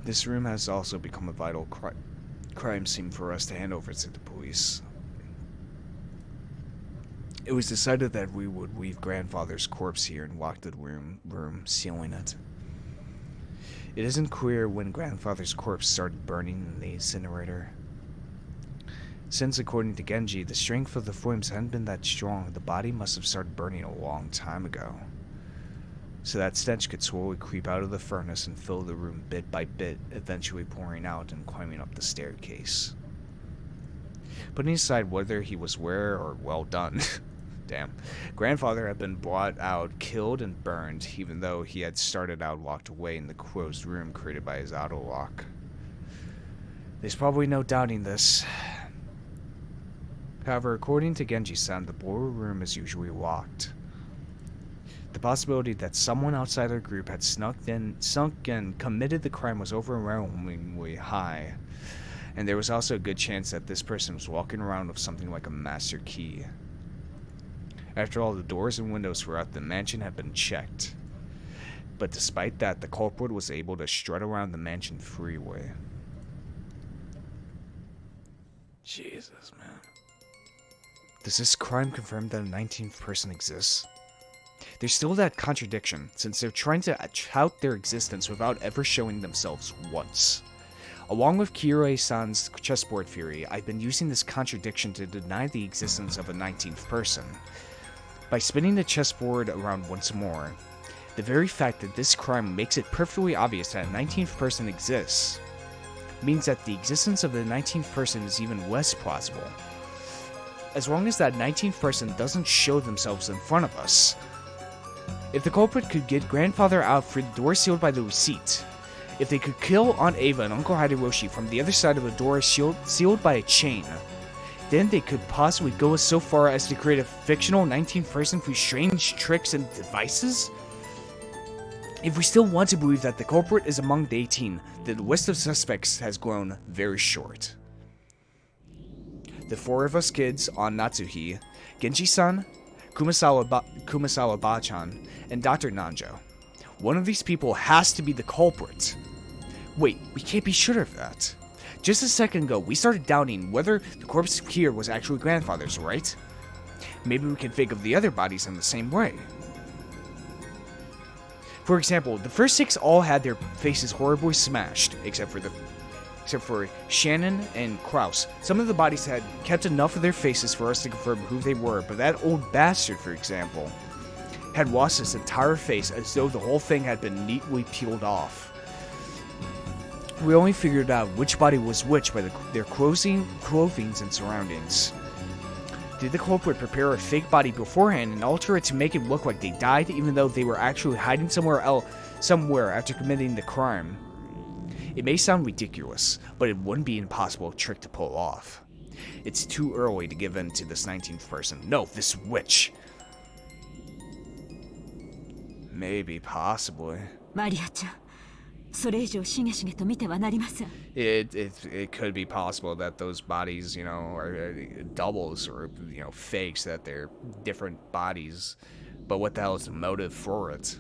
This room has also become a vital crime scene for us to hand over to the police. It was decided that we would leave grandfather's corpse here and lock the room, sealing it. It isn't clear when grandfather's corpse started burning in the incinerator. Since, according to Genji, the strength of the flames hadn't been that strong, the body must have started burning a long time ago. So that stench could slowly creep out of the furnace and fill the room bit by bit, eventually pouring out and climbing up the staircase. Putting aside whether he was aware or well done, damn, grandfather had been brought out, killed, and burned, even though he had started out locked away in the closed room created by his auto lock. There's probably no doubting this. However, according to Genji-san, the boiler room is usually locked. The possibility that someone outside our group had sunk and committed the crime was overwhelmingly high, and there was also a good chance that this person was walking around with something like a master key. After all, the doors and windows throughout the mansion had been checked, but despite that, the culprit was able to strut around the mansion freely. Jesus, man. Does this crime confirm that a 19th person exists? There's still that contradiction, since they're trying to tout their existence without ever showing themselves once. Along with Kirei-san's chessboard theory, I've been using this contradiction to deny the existence of a 19th person. By spinning the chessboard around once more, the very fact that this crime makes it perfectly obvious that a 19th person exists means that the existence of a 19th person is even less plausible. As long as that 19th person doesn't show themselves in front of us. If the culprit could get grandfather out through the door sealed by the receipt, if they could kill Aunt Eva and Uncle Hideyoshi from the other side of a door sealed by a chain, then they could possibly go so far as to create a fictional 19th person through strange tricks and devices? If we still want to believe that the culprit is among the 18, then the list of suspects has grown very short. The four of us kids on Natsuhi, Genji-san, Kumasawa Bachan, and Dr. Nanjo. One of these people has to be the culprit. Wait, we can't be sure of that. Just a second ago, we started doubting whether the corpse here was actually grandfather's, right? Maybe we can think of the other bodies in the same way. For example, the first 6 all had their faces horribly smashed, except for Shannon and Kraus. Some of the bodies had kept enough of their faces for us to confirm who they were, but that old bastard, for example, had lost his entire face as though the whole thing had been neatly peeled off. We only figured out which body was which by their clothing and surroundings. Did the culprit prepare a fake body beforehand and alter it to make it look like they died even though they were actually hiding somewhere after committing the crime? It may sound ridiculous, but it wouldn't be an impossible trick to pull off. It's too early to give in to this 19th person. No, this witch. Maybe, possibly. Maria-chan, それ以上しげしげと見てはなりません。 It could be possible that those bodies, you know, are doubles or, you know, fakes, that they're different bodies. But what the hell is the motive for it?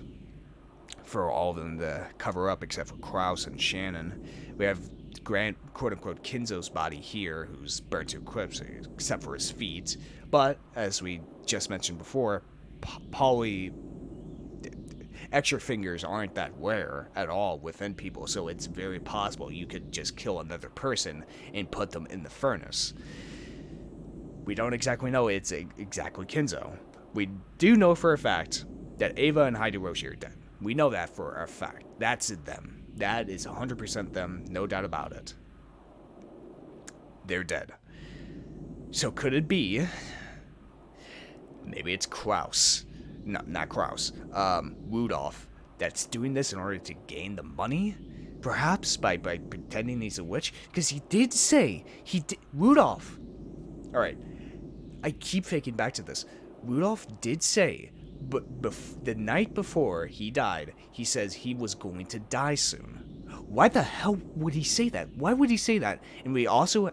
For all of them to cover up except for Kraus and Shannon. We have quote-unquote Kinzo's body here, who's burnt to a crisp except for his feet. But, as we just mentioned before, extra fingers aren't that rare at all within people, so it's very possible you could just kill another person and put them in the furnace. We don't exactly know it's exactly Kinzo. We do know for a fact that Eva and Hideyoshi are dead. We know that for a fact. That's them. That is 100% them, no doubt about it. They're dead. So could it be... Maybe it's Kraus. No, not Kraus. Rudolph. That's doing this in order to gain the money? Perhaps by pretending he's a witch? Because he did say, Rudolph. Alright, I keep thinking back to this. Rudolph did say, but the night before he died, he says he was going to die soon. Why the hell would he say that? Why would he say that? And we also,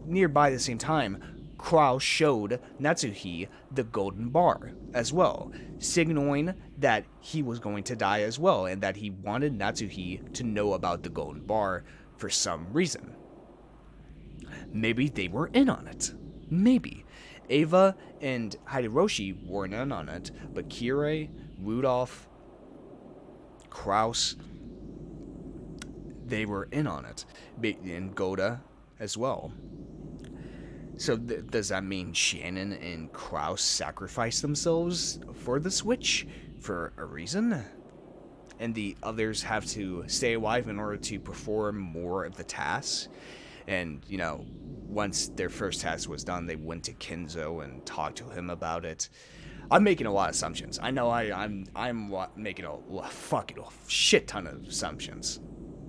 nearby the same time, Krau showed Natsuhi the golden bar as well, signaling that he was going to die as well, and that he wanted Natsuhi to know about the golden bar for some reason. Maybe they were in on it. Maybe. Eva and Hideyoshi weren't in on it, but Kirei, Rudolph, Kraus, they were in on it. And Goda as well. So does that mean Shannon and Kraus sacrificed themselves for the Switch for a reason? And the others have to stay alive in order to perform more of the tasks? And, you know, once their first task was done, they went to Kinzo and talked to him about it. I'm making a lot of assumptions. I know I'm making a fucking shit ton of assumptions.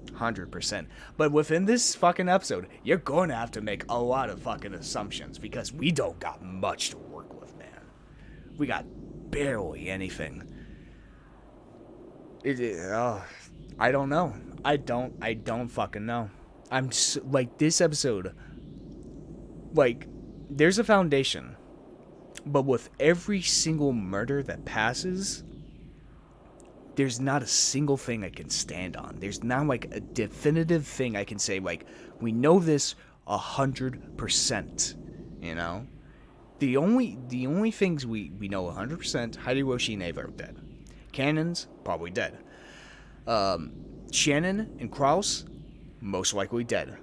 100%. But within this fucking episode, you're going to have to make a lot of fucking assumptions because we don't got much to work with, man. We got barely anything. I don't know. I don't fucking know. I'm just, like, this episode, like, there's a foundation, but with every single murder that passes, there's not a single thing I can stand on. There's not, like, a definitive thing I can say, like, we know this 100%, you know? The only things we know 100%, Hideyoshi and Eva are dead. Cannon's probably dead. Shannon and Kraus, most likely dead.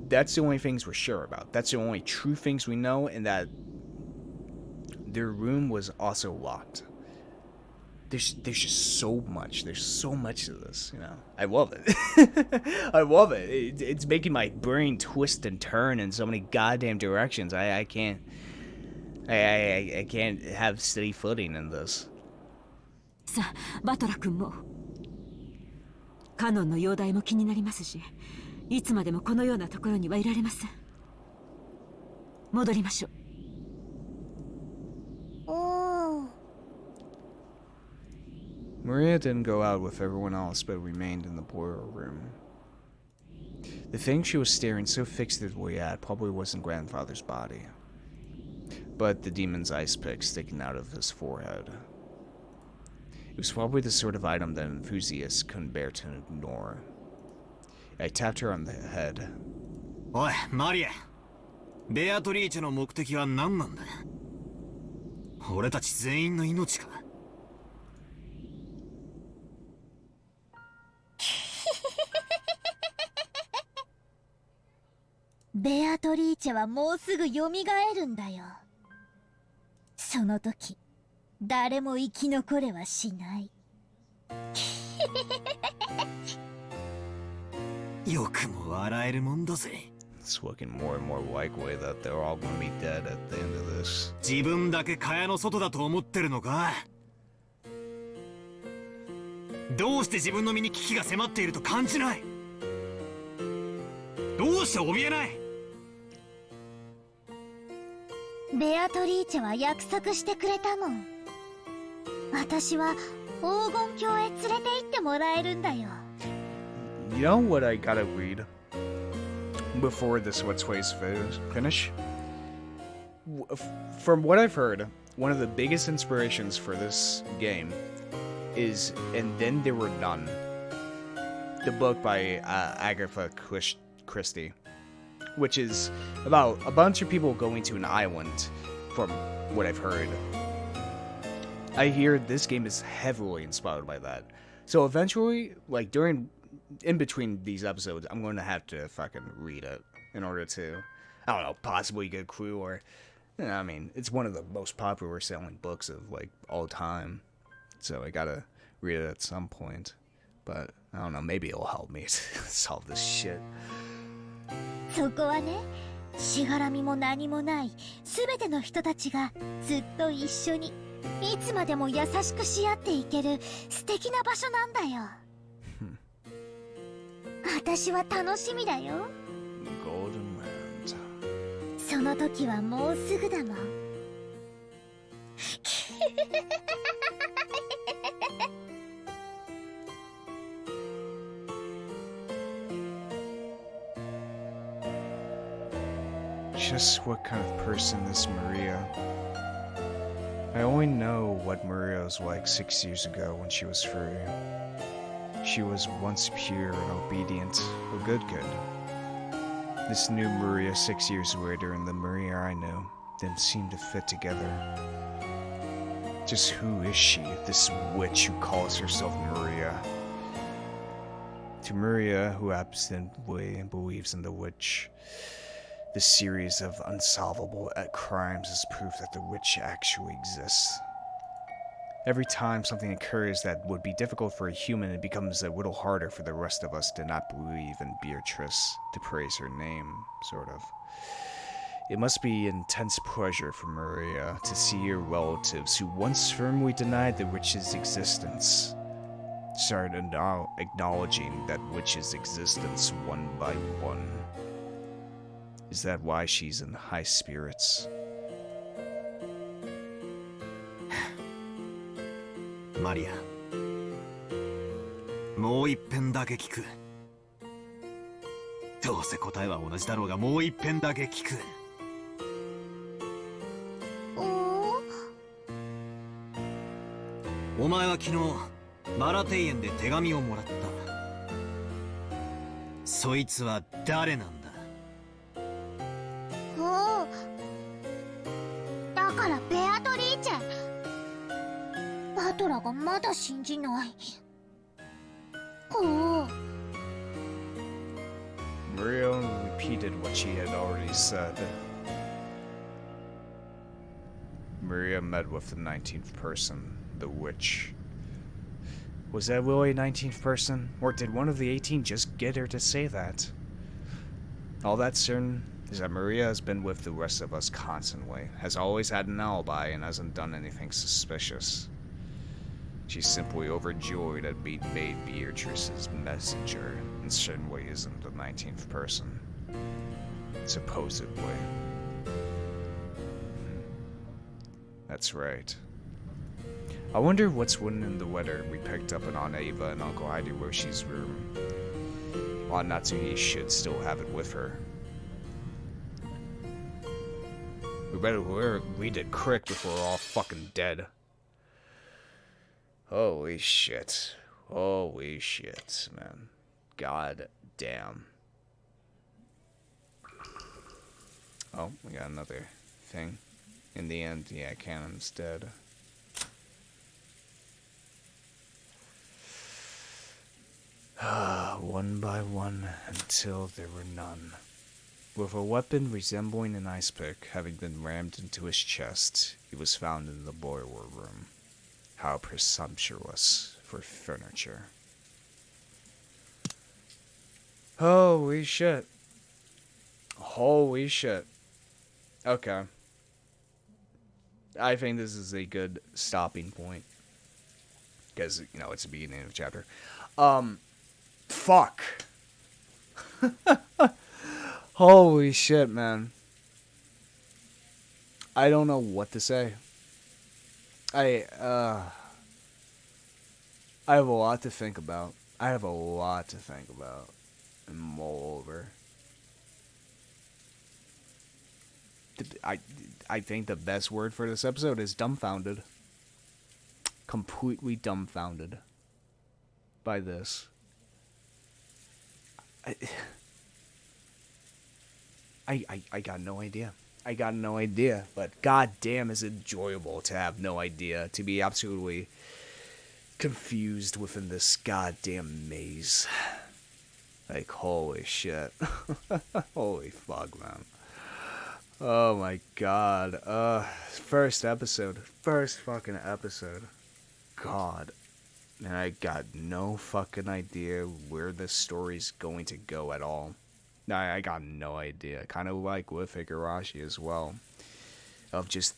That's the only things we're sure about. That's the only true things we know, and that their room was also locked. There's just so much. There's so much to this, you know. I love it. I love it. It's making my brain twist and turn in so many goddamn directions. I can't have steady footing in this. さあ、バトラ君もカノンの容体も気になりますし、いつまでもこのようなところにはいられません。戻りましょう。Maria didn't go out with everyone else, but remained in the boiler room. The thing she was staring so fixedly at probably wasn't grandfather's body, but the demon's ice pick sticking out of his forehead. It was probably the sort of item that enthusiasts couldn't bear to ignore. I tapped her on the head. Oi, Maria. ベアトリーチェの目的は何なんだ？俺たち全員の命か？ベアトリーチェはもうすぐ蘇るんだよ。その時、誰も生き残れはしない。よくも笑えるもんだぜ。It's looking more and more likely that they're all going to be dead at the end of this. 自分だけ蚊帳の外だと思ってるのか？どうして自分の身に危機が迫っていると感じない？どうして怯えない？ベアトリーチェは約束してくれたもん。私は黄金鏡へ連れて行ってもらえるんだよ。You know what I gotta read before this Let's Play's finish? From what I've heard, one of the biggest inspirations for this game is And Then There Were None, the book by Agatha Christie, which is about a bunch of people going to an island, from what I've heard. I hear this game is heavily inspired by that. So eventually, like in between these episodes, I'm going to have to fucking read it in order to, I don't know, possibly get a clue, or, you know, I mean, it's one of the most popular selling books of, like, all time. So I gotta read it at some point. But, I don't know, maybe it'll help me solve this shit. そこはね、しがらみも何もない全ての人たちがずっと一緒にいつまでも優しくし合っていける素敵な場所なんだよ。私は楽しみだよ。 Golden Land. その時はもうすぐだもん。Just what kind of person is Maria? I only know what Maria was like 6 years ago when she was free. She was once pure and obedient, a good kid. This new Maria 6 years later and the Maria I knew didn't seem to fit together. Just who is she, this witch who calls herself Maria? To Maria, who absently believes in the witch, this series of unsolvable crimes is proof that the witch actually exists. Every time something occurs that would be difficult for a human, it becomes a little harder for the rest of us to not believe in Beatrice, to praise her name, sort of. It must be intense pleasure for Maria to see her relatives who once firmly denied the witch's existence started now acknowledging that witch's existence one by one. Is that why she's in high spirits? マリア、もう一遍だけ聞く。どうせ答えは同じだろうが、もう一遍だけ聞く。お前は昨日マラ庭園で手紙をもらった。そいつは誰なんだ？おお、だからベアトリーチェ。バトラがまだ信じない。おお。 Maria only repeated what she had already said. Maria met with the 19th person, the witch. Was that really a 19th person? Or did one of the 18 just get her to say that? All that's certain is that Maria has been with the rest of us constantly, has always had an alibi, and hasn't done anything suspicious. She's simply overjoyed at being made Beatrice's messenger, and certainly isn't the 19th person. Supposedly. That's right. I wonder what's written in the letter we picked up on Eva and Uncle Hideyoshi's room. While Natsuhi should still have it with her. We better read it quick before we're all fucking dead. Holy shit. Holy shit, man. God damn. Oh, we got another thing. In the end, yeah, Cannon's dead. One by one, until there were none. With a weapon resembling an ice pick having been rammed into his chest, he was found in the boiler room. How presumptuous for furniture. Holy shit. Holy shit. Okay. I think this is a good stopping point. Because, you know, it's the beginning of the chapter. Fuck. Holy shit, man. I don't know what to say. I have a lot to think about. And mull over. I think the best word for this episode is dumbfounded. Completely dumbfounded by this. I got no idea. I got no idea, but goddamn is it enjoyable to have no idea, to be absolutely confused within this goddamn maze. Like, holy shit. Holy fuck, man. Oh my god. First fucking episode. God. And I got no fucking idea where this story's going to go at all. I got no idea. Kind of like with Higurashi as well. Of just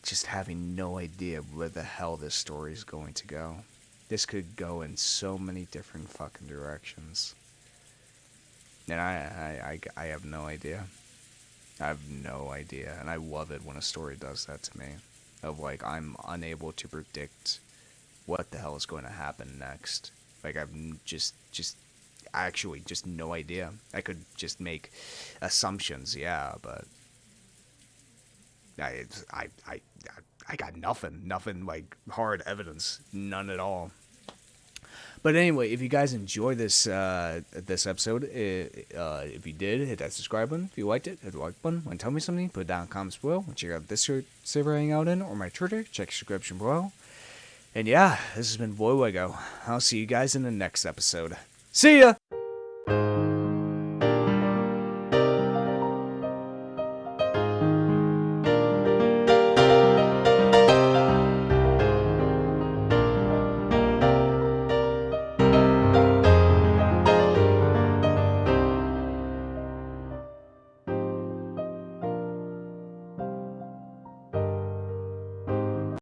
just having no idea where the hell this story is going to go. This could go in so many different fucking directions. And I have no idea. I have no idea. And I love it when a story does that to me. Of like, I'm unable to predict what the hell is going to happen next. Like, I've just actually just no idea. I could just make assumptions, yeah, but I got nothing like hard evidence, none at all. But anyway, if you guys enjoy this this episode, if you did, hit that subscribe button. If you liked it, hit the like button. Want to tell me something, put it down in the comments below. Want to check out this server I hang out in, or my Twitter, check the description below. And yeah, this has been Voidlego. I'll see you guys in the next episode. See ya!